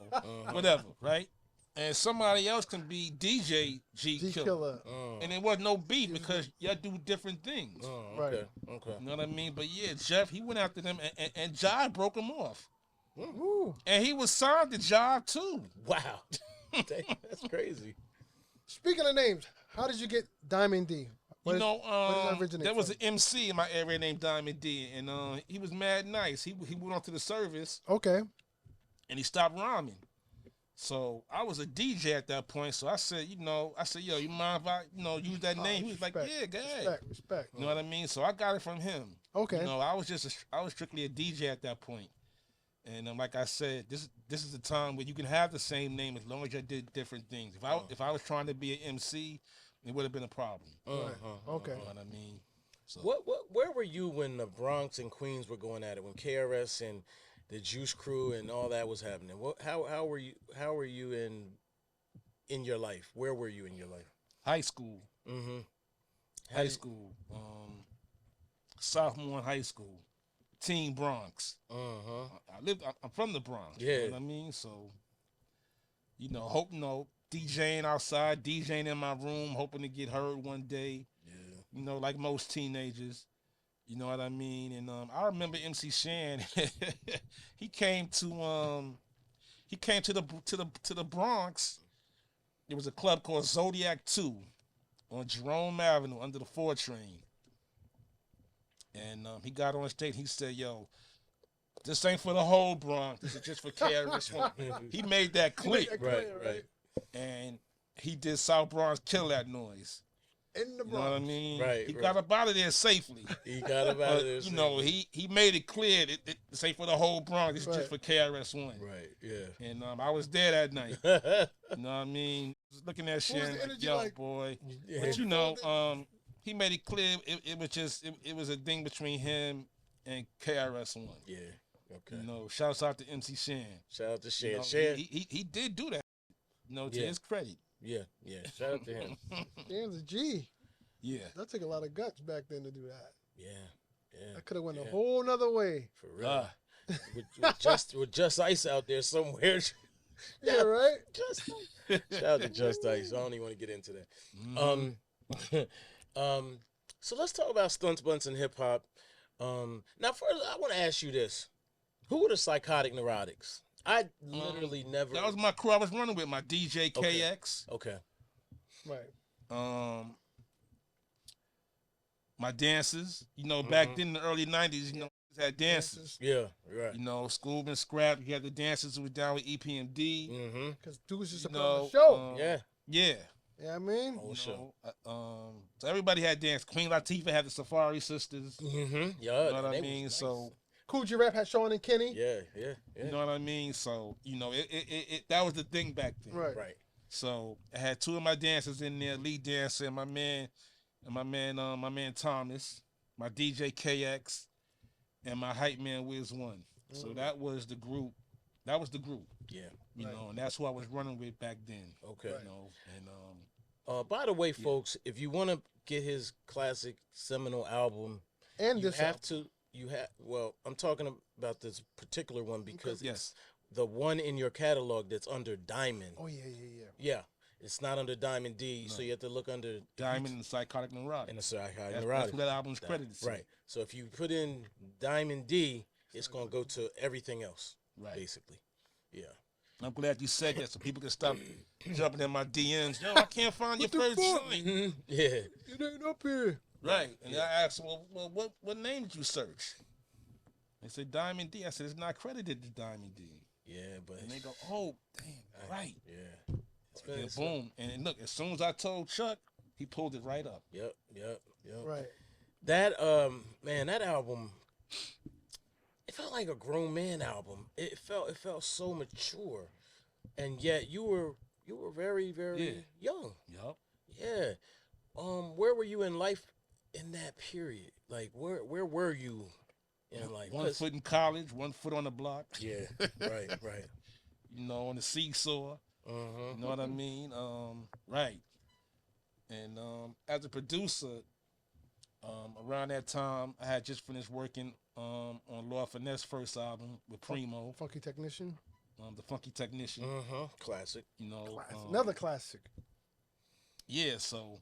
A: whatever, right? And somebody else can be DJ G
C: G
A: Killer.
C: Killer.
A: And it was no beat because y'all do different things.
B: Oh,
C: Right.
B: okay. Okay.
A: You know what I mean? But yeah, Jeff, he went after them and Jive broke him off.
C: Ooh.
A: And he was signed to Jive too.
B: Wow. Dang, that's crazy.
C: Speaking of names, how did you get Diamond D? Where
A: You
C: did-
A: know,
C: where did that originate
A: there was
C: from?
A: an MC in my area named Diamond D, and he was mad nice. He went on to the service
C: Okay.
A: and he stopped rhyming. So I was a DJ at that point. So I said, yo, you mind if I, use that name? He was like,
C: respect,
A: yeah, go ahead.
C: Respect.
A: You know what I mean? So I got it from him.
C: Okay.
A: You know, I was strictly a DJ at that point. And like I said, this is the time where you can have the same name as long as you did different things. If I was trying to be an MC, it would have been a problem.
C: Okay.
A: You know what I mean? So
B: Where were you when the Bronx and Queens were going at it? When KRS and the Juice Crew and all that was happening? How were you in your life? Where were you in your life?
A: high school.
B: Mm-hmm.
A: High school. Sophomore in high school. Teen Bronx. I'm from the Bronx.
B: Yeah.
A: You know what I mean? So, DJing outside, DJing in my room, hoping to get heard one day. Yeah. Like most teenagers. You know what I mean? And I remember MC Shan. he came to the Bronx. There was a club called Zodiac 2 on Jerome Avenue under the 4 train. And he got on stage. He said, "Yo, this ain't for the whole Bronx. This is just for KRS-One." He made that click.
B: Right.
A: And he did South Bronx Kill That Noise.
C: in the
A: You know what I
C: Bronx.
A: mean?
B: Right,
A: He
B: right.
A: got up out of there safely.
B: He got about
A: But,
B: it.
A: you know, he made it clear that this ain't for the whole Bronx. It's
C: Right.
A: just for KRS-One.
B: Right, yeah.
A: And I was there that night. You know what I mean? Just looking at
C: What was
A: Sharon
C: the
A: like,
C: energy
A: yo,
C: like?
A: boy.
B: Yeah.
A: But you know, he made it clear it was just it was a thing between him and KRS-One.
B: Yeah. Okay.
A: You know, shouts out to MC Shan.
B: Shout out to
A: You
B: Shan.
A: know,
B: Shan.
A: he did do that. You know, to
B: Yeah.
A: his credit.
B: Yeah, yeah. Shout out to him.
C: Dan's a G.
A: Yeah.
C: That took a lot of guts back then to do that.
B: Yeah, yeah.
C: I could have went
B: Yeah.
C: a whole nother way.
B: For real. With Just Ice out there somewhere.
C: Yeah, right?
B: Just Shout out to Just Ice. I don't even want to get into that. So let's talk about stunts, blunts, and hip hop. Now, first, I want to ask you this: who were the Psychotic Neurotics? I literally never.
A: That was my crew I was running with, my DJ KX.
B: Okay.
C: Right.
A: My dancers. You know, back then in the early 90s, you know, had dancers.
B: Yeah. Right.
A: You know, Scoob and Scrap, you had the dancers who were down with EPMD.
B: Mm-hmm.
C: Because dudes used to
A: You
C: put on
A: know,
C: a show.
B: Yeah.
A: Yeah.
C: You know what I mean?
B: Oh,
A: You
B: sure.
A: know, so everybody had dance. Queen Latifah had the Safari Sisters.
B: Mm-hmm. Yeah.
A: You know what I
B: they was
A: mean?
B: nice.
A: So,
C: Cool G Rap had Sean and Kenny.
B: Yeah. Yeah. Yeah.
A: you know what I mean? So, you know, it that was the thing back then.
C: Right.
B: Right.
A: So I had two of my dancers in there, lead dancer and my man Thomas, my DJ KX, and my hype man Wiz One. So that was the group. That was the group.
B: Yeah.
A: You
C: Right.
A: know, and that's who I was running with back then.
B: Okay.
A: You know, and
B: By the way, folks, if you want to get his classic seminal album,
C: And
B: you
C: this
B: have
C: album.
B: to. You have. Well, I'm talking about this particular one because
A: yes.
B: it's the one in your catalog that's under Diamond.
C: Oh, yeah.
B: Yeah, it's not under Diamond D, so you have to look under
A: Diamond and Psychotic Neurotic.
B: and the Psychotic
A: That's
B: Neurotic.
A: what that album's credited to.
B: Right. So if you put in Diamond D, it's gonna go to everything else,
A: Right.
B: basically. Yeah.
A: I'm glad you said that so people can stop jumping in my DMs. Yo, I can't find your
C: the
A: first
C: fuck?
A: joint.
B: Yeah.
C: It ain't up here.
A: Right. And I asked, well, what name did you search? They said Diamond D. I said, it's not credited to Diamond D.
B: Yeah, but
A: And they go, oh, damn, right.
B: yeah.
A: And boom. And look, as soon as I told Chuck, he pulled it right up.
B: Yep.
C: Right.
B: That man, that album, it felt like a grown man album. It felt so mature, and yet you were very young.
A: Yup.
B: Yeah. Where were you in life in that period? Like where were you in life?
A: One
B: 'Cause-
A: foot in college, 1 foot on the block.
B: Yeah. Right.
A: You know, on the seesaw.
B: Uh-huh.
A: You know what I mean? Right. And as a producer, around that time, I had just finished working on Lord Finesse first album with Primo,
C: Funky Technician.
A: the Funky Technician.
B: Uh-huh. Classic.
A: You know,
C: Another classic.
A: yeah. So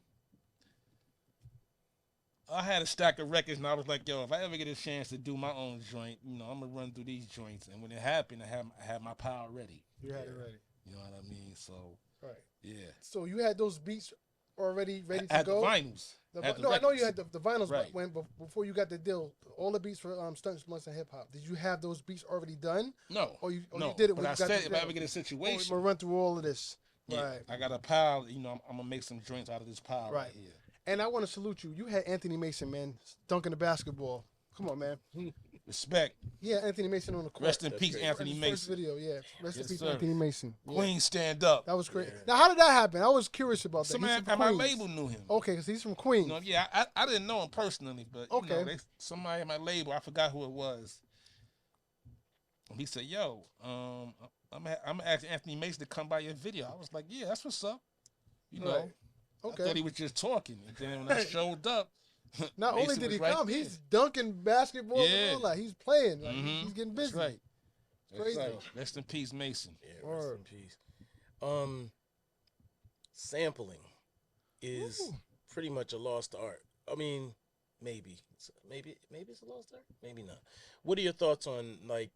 A: I had a stack of records, and I was like, yo, if I ever get a chance to do my own joint, you know, I'm gonna run through these joints. And when it happened, I had my power ready.
C: You had it ready.
A: You know what I mean? So
C: Right.
A: yeah.
C: So you had those beats already ready
A: I
C: to
A: had
C: go?
A: the vinyls. Had the
C: No, I know
A: records.
C: you had the vinyls,
A: Right.
C: but before you got the deal, all the beats for Stunts, Blunts, and Hip Hop, did you have those beats already done?
A: No.
C: Or you
A: no.
C: did it
A: But
C: when
A: I
C: you got
A: said
C: the
A: if I
C: deal?
A: ever get a
C: Oh, I'm
A: situation,
C: gonna run through all of this.
A: yeah,
C: Right.
A: I got a pile. You know, I'm gonna make some joints out of this pile right,
C: Right.
A: here.
C: And I want to salute you. You had Anthony Mason, man, dunking the basketball. Come on, man.
A: Respect.
C: Yeah, Anthony Mason on the court.
A: Rest in
B: That's
A: peace,
B: great.
A: Anthony
C: First
A: Mason.
C: video, yeah. Rest in
A: Yes,
C: peace,
A: sir.
C: Anthony Mason. Yeah.
A: Queen, stand up.
C: That was great.
B: Yeah.
C: Now, how did that happen? I was curious about that.
A: Somebody
C: He's from
A: at my
C: Queens.
A: label knew him.
C: Okay, because he's from Queens.
A: You know, yeah, I didn't know him personally, but you
C: Okay.
A: know, somebody at my label, I forgot who it was. And he said, "Yo, I'm gonna ask Anthony Mason to come by your video." I was like, "Yeah, that's what's up." You know,
C: Right.
A: I thought
C: Okay.
A: he was just talking, and then when I showed up,
C: Not only
A: Mason
C: did
A: was
C: he
A: right
C: come,
A: there.
C: he's dunking basketball
A: Yeah.
C: and all that. He's playing. Like,
A: Mhm.
C: he's getting busy.
A: That's right. That's
C: Crazy.
A: right. Rest in peace, Mason.
B: Yeah, rest
C: Word.
B: in peace. Sampling is
C: Ooh.
B: pretty much a lost art. I mean, maybe it's a lost art, maybe not. What are your thoughts on like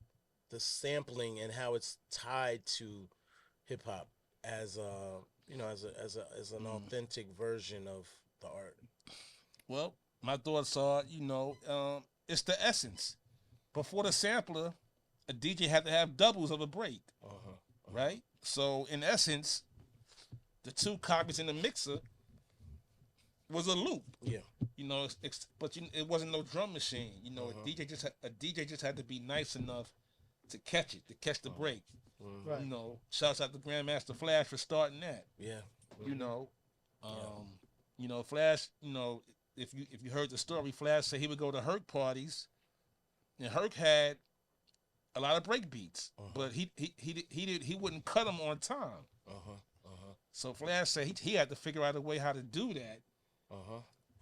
B: the sampling and how it's tied to hip hop as as an authentic version of the art?
A: Well, my thoughts are, you know, it's the essence. Before the sampler, a DJ had to have doubles of a break, right? So, in essence, the two copies in the mixer was a loop.
B: Yeah.
A: You know, but it wasn't no drum machine. You know, a DJ just had to be nice enough to catch it, to catch the break.
C: Right.
A: You know, shouts out to Grandmaster Flash for starting that.
B: Yeah.
A: You know, you know, Flash. You know, if you heard the story, Flash said he would go to Herc parties, and Herc had a lot of break beats, but he wouldn't cut them on time. So Flash said he had to figure out a way how to do that,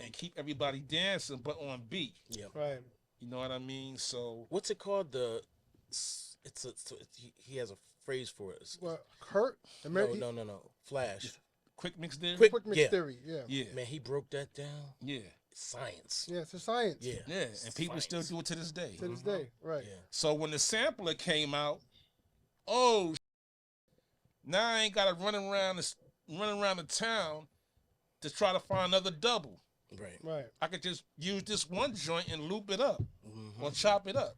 A: and keep everybody dancing, but on beat.
B: Yeah.
C: Right.
A: You know what I mean? So
B: What's it called? He has a phrase for it.
C: Well, Kurt.
B: No. Flash.
A: quick mix there.
C: Quick mix
B: Yeah.
C: theory. Yeah.
A: Yeah.
B: Man, he broke that down.
A: Yeah.
B: Science.
C: Yeah. It's a science.
B: Yeah.
A: Yeah. And people still do it to this day.
C: To this day. Right.
B: Yeah.
A: So when the sampler came out, now I ain't gotta run around the town to try to find another double.
B: Right.
C: Right.
A: I could just use this one joint and loop it up or chop it up.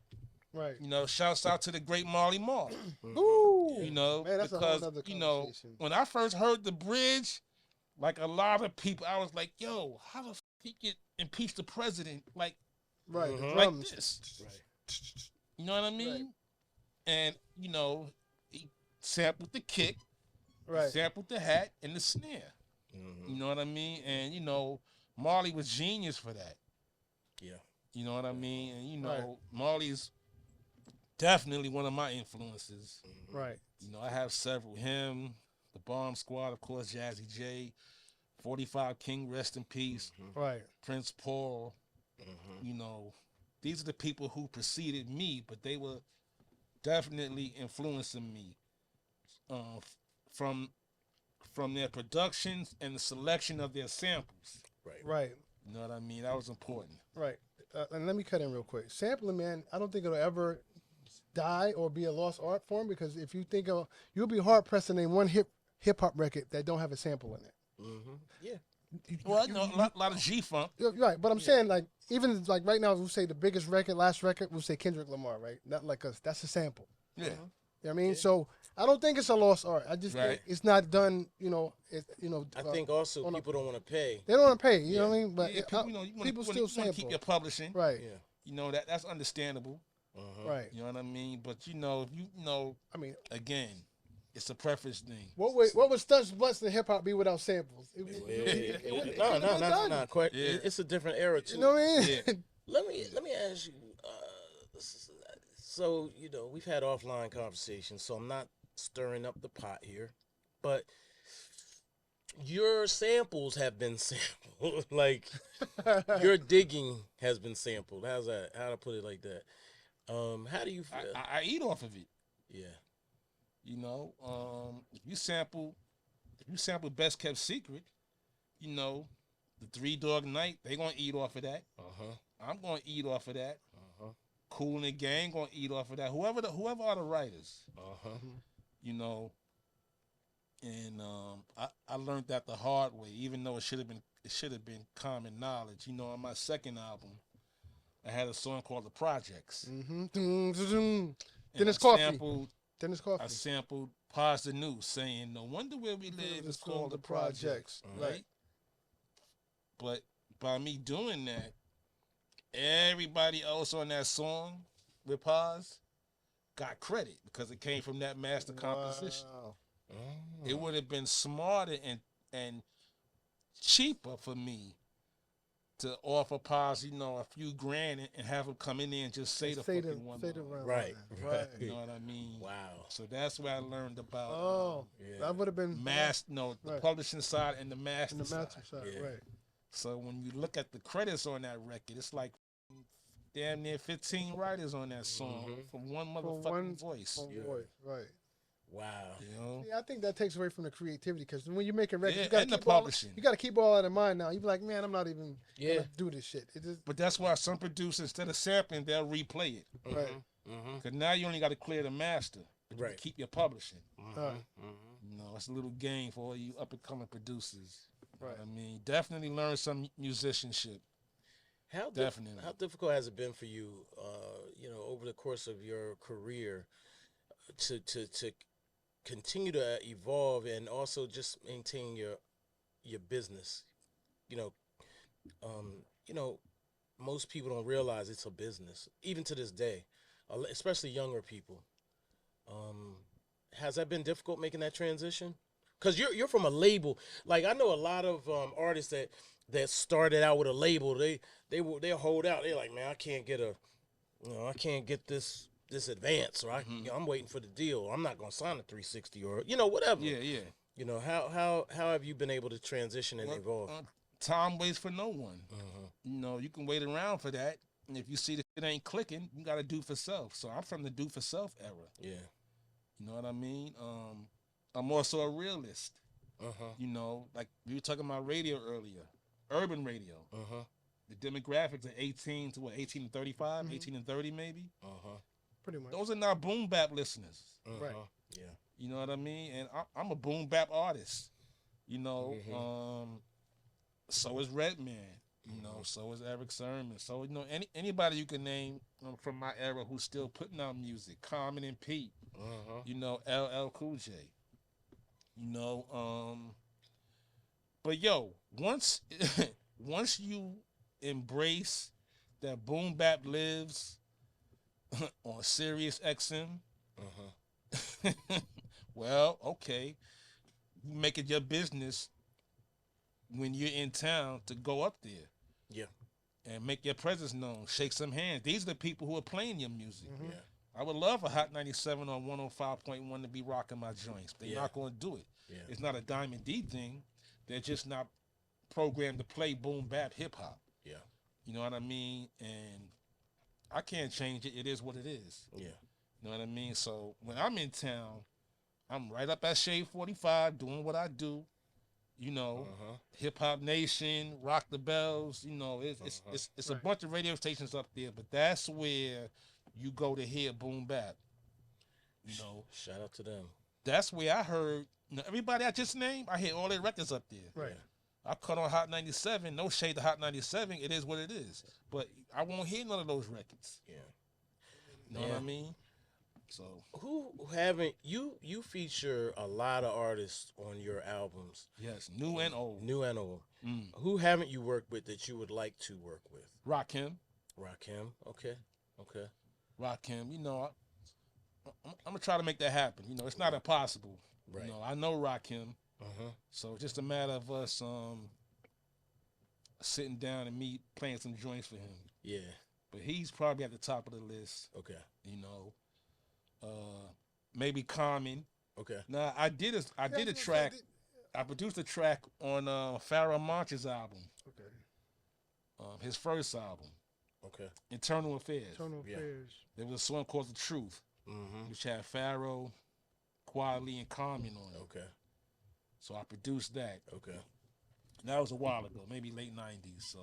C: Right.
A: You know, shouts out to the great Marley Marl.
C: Ooh.
A: You know,
C: Man, that's a
A: because
C: whole nother
A: you know,
C: conversation.
A: when I first heard the bridge, like a lot of people, I was like, "Yo, how the f he get impeach the president like
C: Right. The
A: like
C: drums.
A: this?"
B: Right.
A: You know what I mean?
C: Right.
A: And you know, he sampled the kick,
C: Right.
A: sampled the hat, and the snare. You know what I mean? And you know, Marley was genius for that.
B: Yeah.
A: You know what I mean? And you know,
C: Right.
A: Marley's definitely one of my influences.
C: Right.
A: You know, I have several. Him, the Bomb Squad, of course, Jazzy J, 45 King, rest in peace,
C: Right.
A: Prince Paul. You know, these are the people who preceded me, but they were definitely influencing me from their productions and the selection of their samples.
B: Right.
C: Right.
A: You know what I mean? That was important.
C: Right. And let me cut in real quick. Sampling, man, I don't think it'll ever die or be a lost art form, because if you think of, you'll be hard pressed to name one hip hop record that don't have a sample in it.
B: Yeah.
A: Well, no, a lot of G-Funk.
C: You're right, but I'm saying, like, even like right now, we'll say the biggest record, last record, we'll say Kendrick Lamar, right? Not like us. That's a sample.
A: Yeah.
C: You know what I mean? So I don't think it's a lost art. I just think
A: Right.
C: it's not done.
B: I think also people don't want to pay.
C: they don't want to pay. You know what I mean? But
A: Yeah, people, you know,
C: people still
A: you wanna
C: sample.
A: keep your publishing.
C: Right.
B: Yeah.
A: You know, that's understandable.
C: Right.
A: You know what I mean? But you know, if you know,
C: I mean,
A: again, it's a preference thing.
C: what would Stunts, Blunts, and hip hop be without samples?
B: No.
A: Yeah.
B: It's a different era too.
C: You know what I mean?
A: Yeah.
B: Let me ask you. So you know we've had offline conversations, so I'm not stirring up the pot here, but your samples have been sampled. Like your digging has been sampled. How's that? How to put it like that? How do you feel?
A: I eat off of it.
B: Yeah.
A: You know, if you sample Best Kept Secret, you know, the Three Dog Night, they gonna eat off of that. I'm gonna eat off of that. Cool and the Gang gonna eat off of that. Whoever are the writers. You know, and I learned that the hard way, even though it should have been common knowledge. You know, on my second album, I had a song called The Projects.
C: Dennis Coffey.
A: I sampled Paz the News saying, "No wonder where we live is called the projects." Right? But by me doing that, everybody else on that song with Paz got credit because it came from that master composition. It would have been smarter and cheaper for me to offer Paz, you know, a few grand and have him come in there and just say the fucking one.
B: Right.
A: You know what I mean?
B: Wow.
A: So that's where I learned about
C: That would have been
A: the publishing side and the master side.
C: side. Right.
A: So when you look at the credits on that record, it's like damn near 15 writers on that song from one motherfucking voice.
C: Right.
B: Wow.
A: You know?
C: Yeah, I think that takes away from the creativity, because when you make a record,
A: Yeah,
C: you got
A: and the
C: to keep all,
A: publishing.
C: you got to keep all that in mind. Now you be like, man, I'm not even gonna do this shit. It just
A: But that's why some producers, instead of sampling, they'll replay it.
C: right.
A: Because now you only got to clear the master. But you
B: Right.
A: can keep your publishing.
C: Right.
A: You know, it's a little game for all you up and coming producers.
C: Right.
A: I mean, definitely learn some musicianship.
B: How
A: Definitely.
B: how difficult has it been for you, you know, over the course of your career, to continue to evolve and also just maintain your business? You know, you know, most people don't realize it's a business, even to this day, especially younger people. Um, has that been difficult making that transition? Because you're from a label. Like I know a lot of artists that started out with a label. They'll hold out. They're like, man, I can't get I can't get this advance, or I'm waiting for the deal. I'm not gonna sign a 360 or whatever.
A: Yeah, yeah.
B: How have you been able to transition and
A: Well,
B: evolve?
A: time waits for no one.
B: Mm-hmm.
A: You know, you can wait around for that. And if you see the shit ain't clicking, you gotta do for self. So I'm from the do for self era.
B: Yeah.
A: You know what I mean? I'm also a realist.
B: Uh-huh.
A: You know, like we were talking about radio earlier, urban radio.
B: Uh-huh.
A: The demographics are 18 to 18 and 35, 18 and 30 maybe.
B: Uh-huh.
C: Pretty much.
A: Those are not boom bap listeners.
B: Uh-huh.
C: Right.
B: Yeah.
A: You know what I mean? And I'm a boom bap artist. You know, so is Redman. You know, so is Eric Sermon. So anybody you can name from my era who's still putting out music. Common and Pete.
B: Uh-huh.
A: You know, LL Cool J. You know, but yo, once once you embrace that boom bap lives on Sirius XM, well, okay, you make it your business when you're in town to go up there.
B: Yeah.
A: And make your presence known. Shake some hands. These are the people who are playing your music.
B: Yeah.
A: I would love a Hot 97 or 105.1 to be rocking my joints. They're not going to do it.
B: Yeah.
A: It's not a Diamond D thing. They're just not programmed to play boom bap hip hop.
B: Yeah.
A: You know what I mean? And I can't change it. It is what it is.
B: Yeah.
A: You know what I mean? So when I'm in town, I'm right up at Shade 45 doing what I do. You know, Hip Hop Nation, Rock the Bells. You know, it's a bunch of radio stations up there, but that's where you go to hear boom bap. You know,
B: shout out to them.
A: That's where I heard everybody I just named. I hear all their records up there.
C: Right.
A: I cut on Hot 97. No shade to Hot 97. It is what it is. But I won't hear none of those records.
B: Yeah.
A: You know what I mean? So
B: who haven't you feature a lot of artists on your albums?
A: Yes, new and old.
B: New and old. Who haven't you worked with that you would like to work with?
A: Rakim.
B: Rakim. Okay.
A: Rakim. You know, I'm gonna try to make that happen. You know, it's not impossible.
B: Right.
A: You know, I know Rakim. So it's just a matter of us sitting down and me playing some joints for him.
B: Yeah.
A: But he's probably at the top of the list.
B: Okay.
A: You know. Maybe Common.
B: Okay.
A: Now I did a track. I produced a track on Pharoah Monch's album.
C: Okay.
A: His first album.
B: Okay.
A: Internal Affairs.
C: Internal Affairs.
A: There was a song called The Truth, which had Pharoah, Quali, and Common on it.
B: Okay.
A: So I produced that.
B: Okay.
A: And that was a while ago, maybe late '90s. So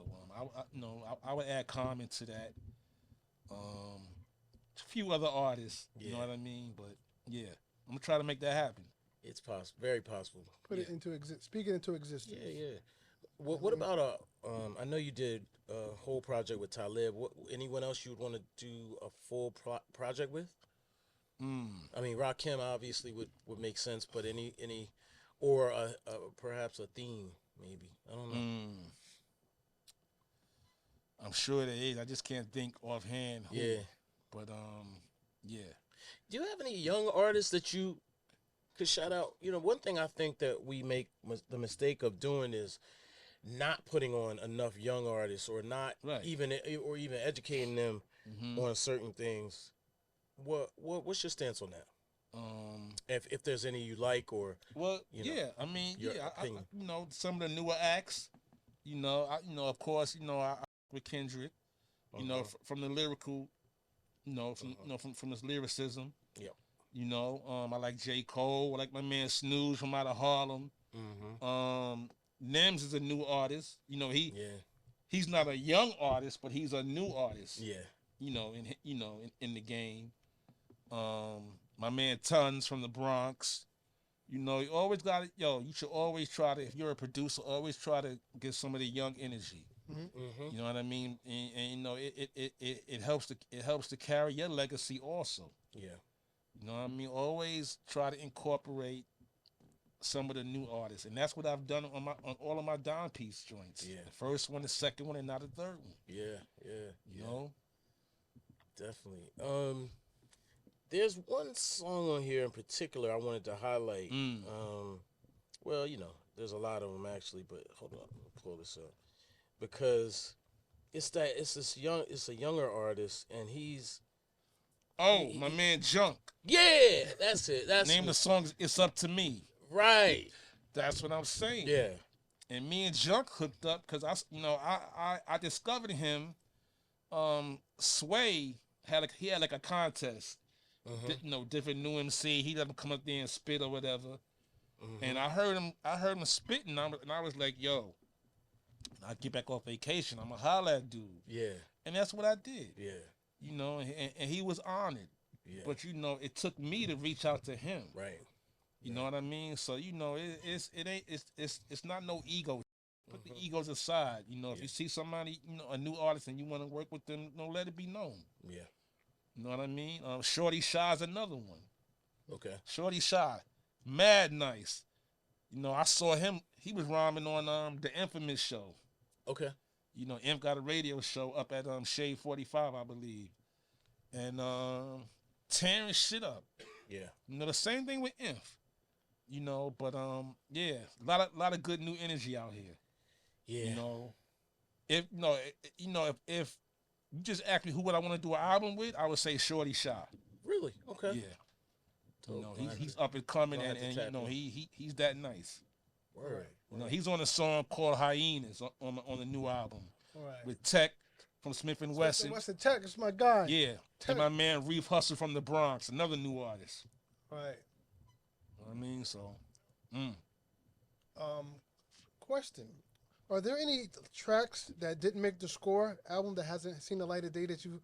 A: I would add Common to that. A few other artists, you know what I mean? But yeah, I'm gonna try to make that happen.
B: It's possible, very possible.
C: Put it into speak it into existence.
B: Yeah. What about I know you did a whole project with Talib. Anyone else you would want to do a full project with? I mean, Rakim obviously would make sense, but any or perhaps a theme maybe. I don't know.
A: I'm sure there is. I just can't think offhand who.
B: Yeah.
A: But yeah.
B: Do you have any young artists that you could shout out? You know, one thing I think that we make the mistake of doing is not putting on enough young artists, or not even educating them on certain things. What's your stance on that? If there's any you like, or
A: I mean, I you know, some of the newer acts. You know, of course, I with Kendrick. You know, from the lyrical. You know, from his lyricism.
B: Yeah.
A: You know, I like J. Cole. I like my man Snooze from out of Harlem. Nems is a new artist. You know, he's not a young artist, but he's a new artist.
B: Yeah.
A: You know, in the game. My man Tons from the Bronx. You know, you always got you should always try to, if you're a producer, always try to get some of the young energy. You know what I mean? And you know, it helps to carry your legacy also.
B: Yeah.
A: You know what I mean? Always try to incorporate some of the new artists, and that's what I've done on all of my Don Piece joints.
B: Yeah.
A: The first one, the second one, and now the third one.
B: Yeah.
A: You know.
B: Definitely. There's one song on here in particular I wanted to highlight. Well, there's a lot of them actually, but hold on, let me pull this up because it's a younger artist, and he's
A: my man Junk.
B: yeah, that's it. That's
A: Name of the song is "It's Up to Me."
B: right.
A: That's what I'm saying.
B: Yeah.
A: And me and Junk hooked up because I discovered him. Sway had a contest. Different new MC. He doesn't come up there and spit or whatever. And I heard him spitting, and I was like, yo, when I get back off vacation, I'm gonna holler at dude.
B: Yeah.
A: And that's what I did.
B: Yeah.
A: And he was honored.
B: Yeah.
A: But it took me to reach out to him.
B: Right.
A: You know what I mean? So it's not no ego. Put the egos aside. If you see somebody, a new artist, and you want to work with them, let it be known.
B: Yeah.
A: You know what I mean? Shorty Shy's another one.
B: Okay.
A: Shorty Shy, mad nice. I saw him. He was rhyming on the Infamous show.
B: Okay.
A: Inf got a radio show up at Shade 45, I believe, and tearing shit up.
B: Yeah.
A: The same thing with Inf. But yeah, a lot of good new energy out here.
B: Yeah.
A: If you just ask me who would I want to do an album with, I would say Shorty Shy.
B: Really? Okay.
A: Yeah. He's up and coming, and he's that nice.
B: Word.
A: He's on a song called Hyenas on the new album
C: Right.
A: with Tech from Smith and Wesson.
C: Wesson Tech is my guy.
A: Yeah,
C: Tech.
A: and my man Reef Hustle from the Bronx, another new artist.
C: Right.
A: You know what I mean? So,
C: Question: are there any tracks that didn't make the score album that hasn't seen the light of day that you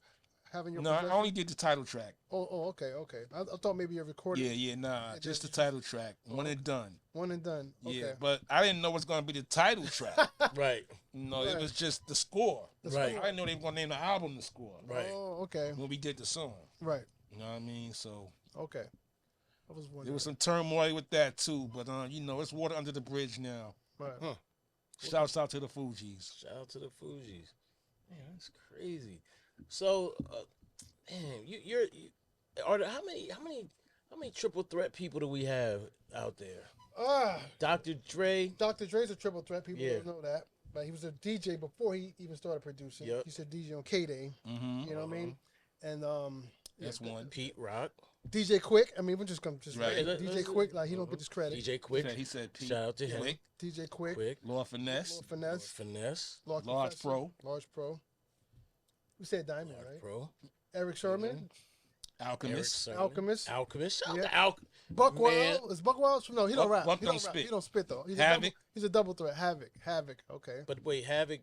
C: have in your
A: no,
C: possession?
A: I only did the title track.
C: Oh, okay. I thought maybe you recorded.
A: Yeah, just the title track, one and done.
C: One and done. Okay.
A: Yeah, but I didn't know what's gonna be the title track.
B: Right.
A: It was just the score.
B: Right.
A: I didn't know they were gonna name the album the score.
B: Right.
C: Oh, okay.
A: When we did the song.
C: Right.
A: You know what I mean? So
C: Okay. I was wondering.
A: there was some turmoil with that too, but it's water under the bridge now.
C: Right.
B: Huh.
A: Shouts out to the Fugees.
B: Shout out to the Fugees. Man, that's crazy. So, how many triple threat people do we have out there? Dr. Dre.
C: Dr. Dre's a triple threat. People
B: Yeah.
C: don't know that. But he was a DJ before he even started producing.
B: Yep.
C: He used to DJ on K-Day.
A: Mm-hmm.
C: You know what I mean? And
A: That's one.
B: Pete Rock.
C: DJ Quick. I mean, we're just
A: Right.
C: DJ Quick. Like he don't get his credit.
B: DJ Quick.
A: He said Pete.
B: Shout out to him.
A: Quick.
C: DJ Quick.
B: Quick.
A: Lord Finesse.
C: Lord Finesse.
B: Finesse.
C: Large
A: Large Pro.
C: Large Pro. We said Diamond, right?
B: Pro.
C: Eric Sherman.
A: Alchemist.
B: Eric Sermon.
C: Alchemist.
B: Alchemist. Shout out
C: Yeah.
B: to Alchemist.
C: Buckwild. Is Buckwild? No, he don't rap.
A: Buck
C: He
A: don't
C: don't rap.
A: spit.
C: He don't spit though. He's
A: Havoc.
C: He's a double threat. Havoc. Okay.
B: But wait, Havoc.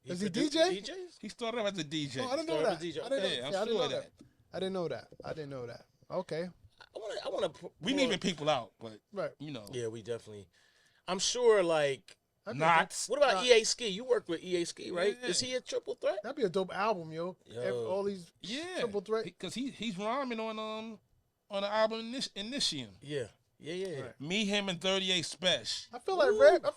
C: Is he
B: produced
C: DJ?
B: DJs?
A: He started off as a DJ.
C: Oh, I didn't know
B: Started
C: that.
B: with DJ.
C: I didn't know,
A: Yeah, I'm
C: I didn't
A: sure
C: know
A: of that.
C: I didn't know that. Okay.
B: I want to.
A: We leaving people out, but
C: Right.
B: Yeah, we definitely. I'm sure. Like,
C: That'd be
A: Knots.
B: what about
C: Nah.
B: EA Ski? You work with EA Ski, right?
A: Yeah.
B: Is he a triple threat?
C: That'd be a dope album, yo.
B: Yo.
C: All these
A: Yeah,
C: triple threat.
A: because he's rhyming on the album Initium.
B: Yeah.
C: Right.
A: Me, him, and 38 Special.
C: I feel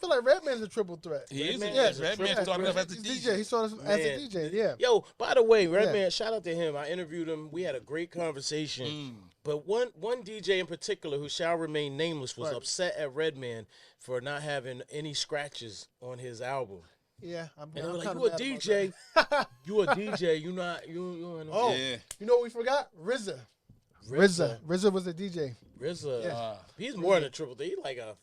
C: like Redman's a triple threat.
A: He is.
B: Redman
A: Yeah,
B: is a
A: Redman
B: triple
A: started off
B: threat.
A: as a
C: He's
A: DJ.
C: He started as a
B: Man.
C: DJ. Yeah.
B: Yo, by the way,
C: Yeah.
B: Redman, shout out to him. I interviewed him. We had a great conversation. But one DJ in particular who shall remain nameless was
C: Right.
B: upset at Redman for not having any scratches on his album.
C: Yeah. I'm
B: And they were like,
C: kinda
B: "You a
C: mad about
B: DJ?
C: that.
B: You a DJ? You not you?"
C: Oh.
A: Yeah.
C: You know what we forgot? RZA was a DJ.
B: RZA.
C: Yeah.
B: He's more than a triple threat. He's like a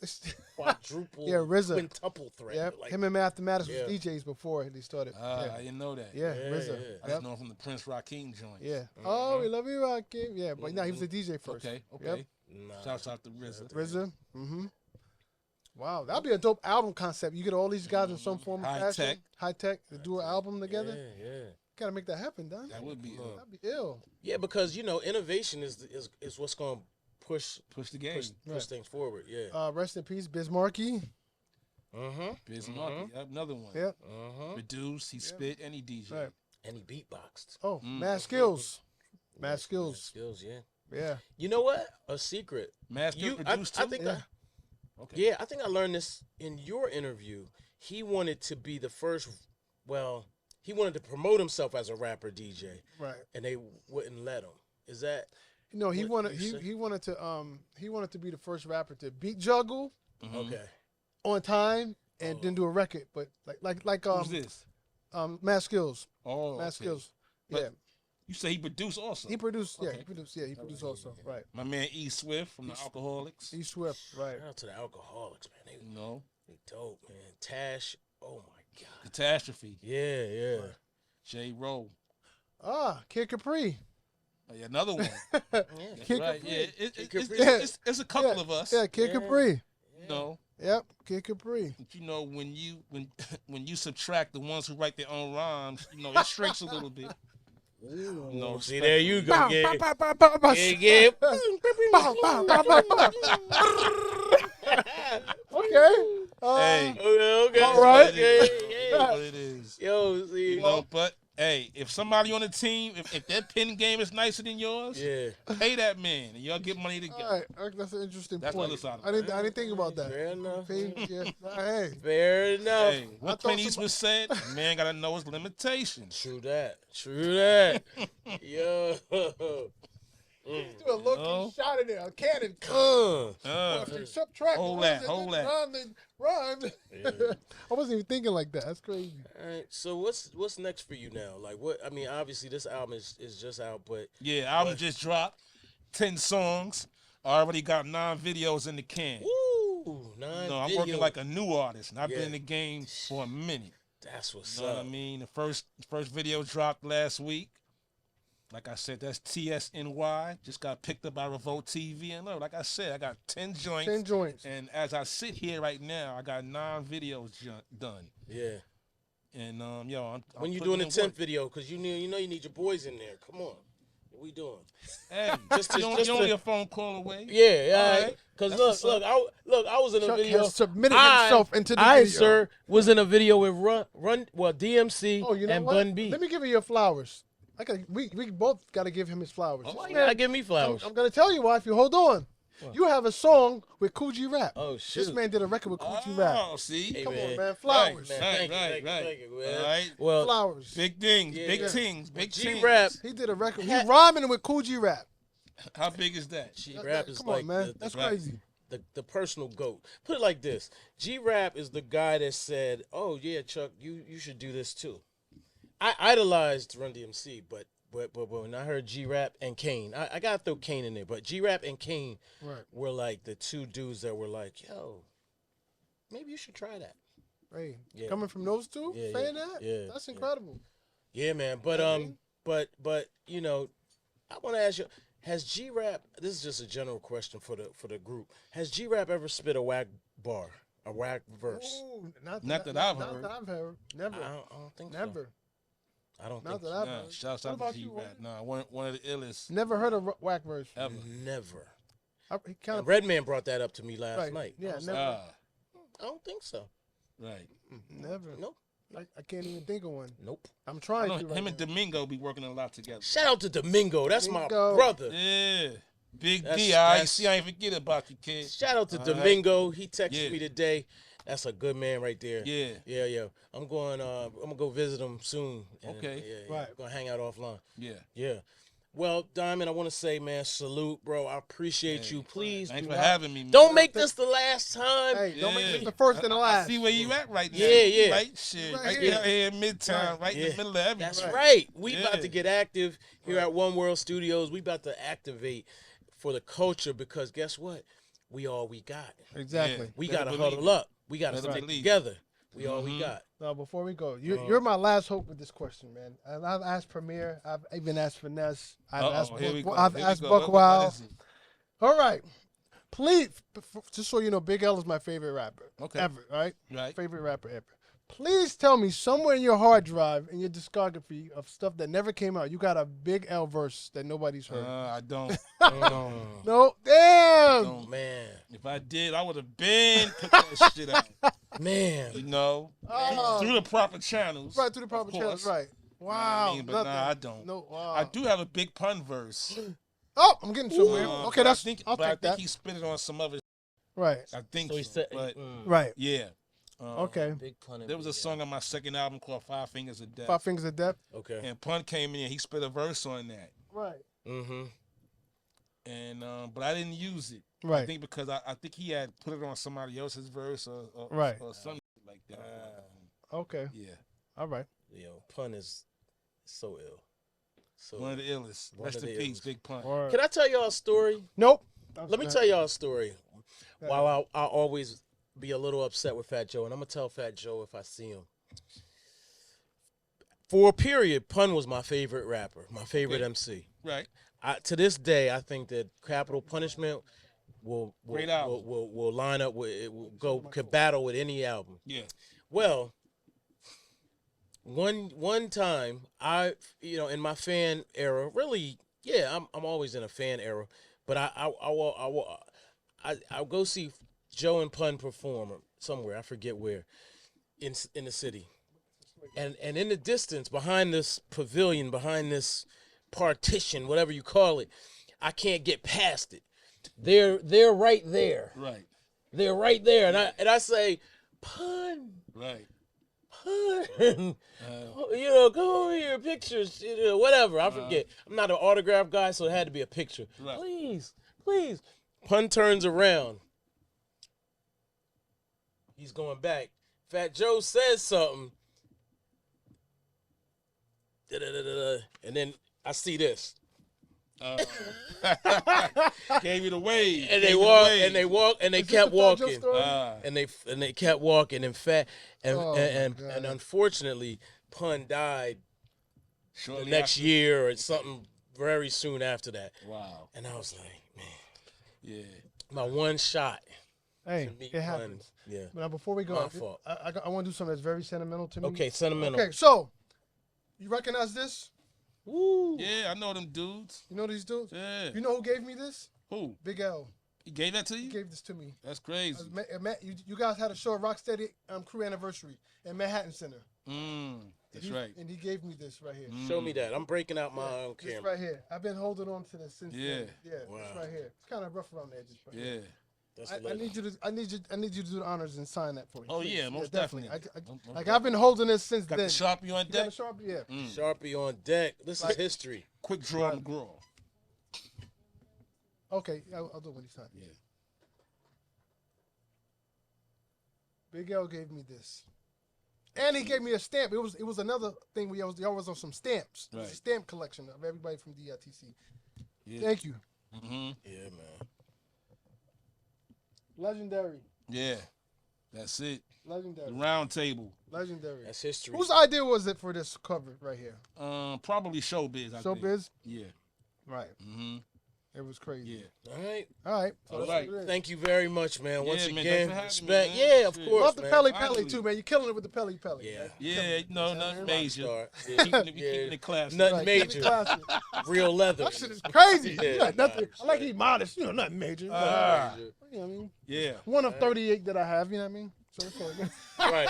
B: quadruple,
C: Yeah, RZA.
B: quintuple threat.
C: Yeah.
B: Like,
C: Him and Mathematics
B: Yeah.
C: was DJs before they started.
A: I didn't know that.
C: Yeah.
B: Yeah,
C: RZA.
B: yeah.
A: I just know him from the Prince Rakeem joint.
C: Yeah. Oh, we love you, Rocky. Yeah, but no, he was a DJ first.
A: Okay.
C: Yep.
B: nah.
A: Shouts out to RZA.
C: RZA. Mm-hmm. Wow, that'd be a dope album concept. You get all these guys in some form of
A: High
C: fashion.
A: tech.
C: High tech. To do an album together.
B: Yeah.
C: Gotta make that happen, Don.
A: That would be
C: That'd be ill.
B: Yeah, because innovation is what's going to push
A: push the game.
C: Right.
B: things forward. Yeah.
C: Rest in peace, Bismarcky.
A: Biz Markie, another one.
C: Yep.
A: Produce, he spit, and he DJ.
C: Right.
B: And he beatboxed.
C: Oh, Mad Skills. Mad Skills.
B: Skills, yeah.
C: Yeah.
B: You know what? A secret.
A: Master
B: You,
A: produced
B: I
A: too?
B: think
C: Yeah.
A: Okay.
B: Yeah, I think I learned this in your interview. He wanted to be the first. Well, he wanted to promote himself as a rapper DJ,
C: Right.
B: and they wouldn't let him. Is that?
C: No, he
B: What
C: wanted
B: you say?
C: he wanted to be the first rapper to beat juggle
B: Okay.
C: on time and then do a record. But like
A: Who's this?
C: Mass Skills.
A: Oh,
C: Mass
A: okay.
C: Skills.
A: But
C: Yeah.
A: You say he produced also.
C: He produced,
A: Okay.
C: he produced also. Right.
A: My man E Swift from the Alcoholics.
C: E Swift, right.
B: Shout out to the Alcoholics, man.
A: You know,
B: They dope, man. Tash. Oh my God.
A: Catastrophe.
B: Yeah.
A: J. Rowe.
C: Kid Capri.
A: Yeah, another one.
B: Yeah.
A: That's
C: Kid
A: right.
C: Capri.
A: Yeah,
B: Kid Capri.
A: it's a couple
C: Yeah,
A: of us.
C: Yeah, Kid
B: Yeah.
C: Capri.
A: You know,
C: Yep, Kid Capri.
A: but you know when you subtract the ones who write their own rhymes, you know it shrinks a little bit.
B: Ooh,
A: No,
B: see, there you go.
C: Bow,
B: Yeah.
C: bow, bow, bow, bow,
B: Yeah.
C: bow, bow, bow, bow, bow. Okay.
A: Hey,
B: Okay.
C: All right.
A: that's what it is.
B: Yo, see.
A: You know, but hey, if somebody on the team, if their pin game is nicer than yours,
B: Yeah.
A: pay that man, and y'all get money together.
C: All right, that's an interesting
A: That's the
C: point.
A: other side of
C: I didn't think about that.
B: Fair enough.
C: Yeah. Hey,
B: Fair enough.
A: Hey, what
C: thought
A: Clint Eastwood said, man gotta know his limitations.
B: True that. Yo.
C: do a low
A: know?
C: key shot in there, a cannon. If you subtract
A: Hold
C: the
A: that,
C: words and
A: hold
C: then
A: that.
C: rhyme.
B: Yeah.
C: I wasn't even thinking like that. That's crazy.
B: All right. So what's next for you now? Like what? I mean, obviously this album is just out, but
A: Yeah, album just dropped, 10 songs. I already got 9 videos in the can.
B: woo, 9
A: No, I'm
B: videos.
A: working like a new artist, and I've
B: Yeah.
A: been in the game for a minute.
B: That's what's
A: You know what I
B: up.
A: mean? The first video dropped last week. Like I said, that's TSNY. Just got picked up by Revolt TV. And look, like I said, I got 10 joints.
C: 10 joints.
A: And as I sit here right now, I got 9 videos done.
B: Yeah.
A: And yo, I'm
B: When you
A: putting
B: doing the
A: in
B: 10th
A: work.
B: video, because you know you need your boys in there. Come on. What we doing?
A: Hey,
B: Just to-
A: you're
B: just
A: only
B: to-
A: a phone call away.
B: Yeah, all
A: All
B: right.
A: right.
B: Because
A: That's
B: look,
A: what's
B: I was in a
C: Chuck
B: video.
C: has submitted himself into the
B: I,
C: video.
B: sir, was in a video with DMC
C: Oh, you know
B: and
C: what?
B: Bun B.
C: Let me give you your flowers. We both got to give him his flowers.
A: Oh,
C: This
B: Why you
C: man-
B: gotta give me flowers?
C: I'm gonna tell you why. If you hold on, you have a song with Coogee Rap.
B: Oh,
C: This
B: shoot.
C: man did a record with Coogee Rap.
A: Oh, see?
B: Hey,
C: Come
B: man.
C: on, man. Flowers.
B: Man,
A: Right,
B: thank you,
A: right,
B: thank you,
A: right.
B: thank you, man.
A: All right.
B: Well,
C: Flowers.
A: Big things,
B: Yeah.
A: big
B: Yeah.
A: things, big things.
B: G-Rap,
C: He did a record. He rhyming with Coogee Rap.
A: How big is that?
B: G-Rap is
C: Come
B: like
C: on, man.
B: the,
C: That's
A: right.
C: crazy.
B: the personal GOAT. Put it like this. G-Rap is the guy that said, oh, yeah, Chuck, you should do this too. I idolized Run DMC, but when I heard G-Rap and Kane, I got to throw Kane in there, but G-Rap and Kane
C: Right.
B: were like the two dudes that were like, yo, maybe you should try that.
C: Hey,
B: Yeah.
C: coming from those two,
B: Yeah,
C: saying
B: yeah,
C: that,
B: yeah,
C: that's
B: yeah.
C: incredible.
B: Yeah, man. But
C: I mean-
B: but you know, I want to ask you: has G-Rap? This is just a general question for the group. Has G-Rap ever spit a whack bar, a whack verse?
C: Ooh,
A: Not that I've heard.
C: Not that I've heard. Never.
B: I don't think so.
C: Never.
B: I don't
C: Not
B: think
C: that
B: so.
C: I've
A: Nah,
C: heard.
A: shouts
C: What
A: out
C: about
A: to
C: you,
A: G-Rap.
C: Wayne?
A: Nah, one of the illest
C: Never heard a whack verse.
A: ever.
B: Never.
C: He kind of
B: Redman brought that up to me last
C: Right.
B: night.
C: Yeah,
B: I was
C: never.
B: like,
A: Ah,
B: I don't think so.
A: right.
C: never.
B: Nope.
C: I can't even think of one.
B: Nope.
C: I'm
A: I
C: trying
A: know
C: to. Right
A: him and
C: now.
A: Domingo be working a lot together.
B: Shout out to Domingo. That's my
C: Domingo.
B: brother.
A: Yeah. Big
B: That's-
A: D, all right?
B: that's-
A: See, I ain't forget about you, kid.
B: Shout out to
A: All right.
B: Domingo. He texted
A: Yeah.
B: me today. That's a good man right there.
A: Yeah.
B: Yeah. I'm gonna go visit him soon. And,
A: Okay.
B: Yeah.
C: Right.
B: We're gonna hang out offline.
A: Yeah.
B: Yeah. Well, Diamond, I want to say, man, salute, bro. I appreciate
A: Hey,
B: you. Please
A: Thanks
B: do
A: for
B: not-
A: having me, man.
B: Don't make this the last time.
C: Hey, don't make
A: Yeah.
C: this the first and the
A: I
C: last.
A: see where you at right now.
B: Yeah, yeah.
A: Right? Shit.
C: Right
A: Right,
C: here.
A: here in Midtown, right in
B: Yeah.
A: the middle of everything.
B: That's
C: Right.
B: right. We
A: Yeah.
B: about to get active here at One World Studios. We about to activate for the culture because guess what? We all we got.
C: Exactly.
A: Yeah.
B: We
A: Better
B: got to
A: believe
B: huddle
A: it.
B: up. We got to
A: Better
B: stick
A: believe it.
B: together. We all we
A: Mhm.
B: got.
C: Now, before we go, you're my last hope with this question, man. And I've asked Premier. I've even asked Finesse. I've asked
A: Here we go.
C: I've
A: Here we
C: asked
A: go. What
C: Buckwild.
A: is it?
C: All right. Please, just so you know, Big L is my favorite rapper.
A: Okay.
C: Ever, right?
A: Right.
C: Favorite rapper ever. Please tell me somewhere in your hard drive, in your discography of stuff that never came out, you got a Big L verse that nobody's heard.
A: I don't.
C: No? Damn!
A: Don't.
B: Man.
A: If I did, I would have been put that shit out.
B: Man.
A: You know,
C: Oh.
A: through the proper channels.
C: Right, through the
A: of
C: proper
A: course.
C: channels, right.
A: You know what
C: Wow.
A: I mean? But
C: nothing.
A: nah, I don't.
C: No, wow.
A: I do have a big pun verse.
C: Oh, I'm getting somewhere. Okay,
A: but
C: that's.
A: I think,
C: I'll
A: but I
C: take
A: think
C: that.
A: he spit it on some other.
C: Right.
A: I think
B: So he
A: so.
B: said,
A: But
C: Right.
A: yeah.
C: Okay.
B: Big Pun. and
A: There was a
B: Big
A: song on my second album called Five Fingers of Death.
C: 5 Fingers of Death.
B: L. Okay.
A: And Pun came in, he spit a verse on that.
C: Right.
B: Mm-hmm.
A: And but I didn't use it. I
C: Right.
A: think because I think he had put it on somebody else's verse or
C: Right.
A: or something like that.
C: Okay.
A: Yeah.
C: All right.
B: Yo, Pun is so ill. So
A: One of the illest.
B: One
A: Rest
B: of
A: in
B: the
A: peace,
B: illest.
A: Big Pun.
C: Or,
B: Can I tell y'all a story?
C: nope.
B: Let me tell y'all a story. While I'll always be a little upset with Fat Joe, and I'm gonna tell Fat Joe if I see him. For a period, Pun was my favorite rapper, my favorite MC.
A: Right.
B: To this day, I think that Capital Punishment will
A: Great album.
B: will line up with it, could battle with any album.
A: Yeah.
B: Well, one time in my fan era, really, yeah, I'm always in a fan era, but I'll go see Joe and Pun perform somewhere, I forget where, in the city, and in the distance behind this pavilion, behind this partition, whatever you call it, I can't get past it. They're right there.
A: Right.
B: They're right there, and I say, Pun.
A: Right.
B: Come over here, pictures, whatever. I forget. I'm not an autograph guy, so it had to be a picture.
A: Right.
B: Please. Pun turns around. He's going back. Fat Joe says something. And then I see this.
A: Gave you the wave.
B: And
A: Gave
B: they
A: you the
B: walk,
A: wave.
B: and they walk, and they
C: Is this
B: kept
C: the Fat Joe
B: walking.
C: story?
B: And they kept walking, and
C: Oh, my God.
B: and unfortunately, Pun died
A: Shortly
B: the next
A: after.
B: year or something very soon after that.
A: Wow.
B: And I was like, man,
A: Yeah.
B: my one shot
C: Hey,
B: to meet
C: it
B: Pun.
C: happens.
B: Yeah.
C: But now before we go,
B: My fault.
C: I want to do something that's very sentimental to me.
B: Okay, sentimental.
C: Okay, so you recognize this?
B: Woo.
A: Yeah, I know them dudes.
C: You know these dudes?
A: Yeah.
C: You know who gave me this?
A: Who?
C: Big L.
A: He gave that to
C: He
A: you?
C: gave this to me.
A: That's crazy.
C: You guys had a show at Rocksteady crew anniversary at Manhattan Center.
A: That's right.
C: And he gave me this right here.
B: Show me that. I'm breaking out my own
C: This
B: camera.
C: right here. I've been holding on to this since
A: Yeah.
C: then. Yeah,
B: Wow.
C: this right here. It's kind of rough around the edges. But
A: Yeah.
B: That's
C: I
B: lit.
C: need you to do the honors and sign that for me.
A: Oh,
C: please.
A: yeah, most definitely.
C: Like I've been holding this since
A: Got
C: then.
A: the Sharpie on
C: You got
A: deck.
C: the Sharpie? Yeah.
B: Sharpie on deck. This is history.
A: Quick draw McGraw.
C: Okay, I'll do it when he's signed.
A: Yeah.
C: Big L gave me this, and he gave me a stamp. It was another thing. We always on some stamps. It was a
A: Right.
C: stamp collection of everybody from DITC.
A: Yeah.
C: Thank you.
A: Mm-hmm.
B: Yeah, man.
C: Legendary.
A: Yeah. That's it. The
C: Legendary.
A: round table.
C: Legendary.
B: That's history.
C: Whose idea was it for this cover right here?
A: Probably Showbiz, I think.
C: Showbiz?
A: Yeah.
C: Right.
A: Mm-hmm.
C: It was crazy.
A: Yeah.
B: All right.
C: All right. So
A: All
C: that's
A: right.
C: what it is.
B: Thank you very much, man. Once
A: Yeah, man,
B: again,
A: thanks for having me,
B: respect.
A: man.
B: Yeah, of
A: Shit.
B: course,
C: Love the
B: man.
C: Pelly
A: Finally.
C: too, man. You're killing it with the Pelly.
B: Yeah.
C: man.
A: Yeah, no, nothing major.
B: Start.
A: Keeping it, we keeping it classy.
B: Nothing
C: Right.
B: major.
C: Classic.
B: Real leather.
C: That shit is crazy.
B: Yeah,
C: You got nothing.
B: nah,
C: I like he modest. Nothing major.
A: Ah.
C: You know what I mean?
A: Yeah.
C: One of 38 that I have. You know what I mean? So it's all good.
B: Right.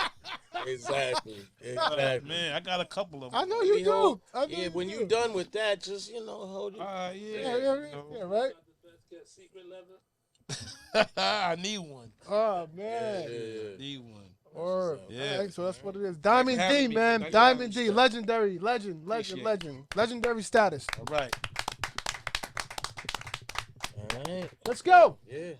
B: Exactly. Exactly.
A: Man, I got a couple of them.
C: I know you do. I know
B: Yeah,
C: you
B: when
C: do.
B: you done with that, just hold it.
A: Yeah.
C: Yeah, right.
A: I need one.
C: Oh man.
B: Yeah.
A: Need one.
C: Or
A: Yeah.
C: all right, so that's what it is. Diamond
A: having
C: D,
A: me.
C: man.
A: Thanks for
C: Diamond
A: having
C: D,
A: me.
C: legendary,
A: Appreciate it.
C: legendary status.
A: All right.
B: All right.
C: Let's go.
B: Yeah.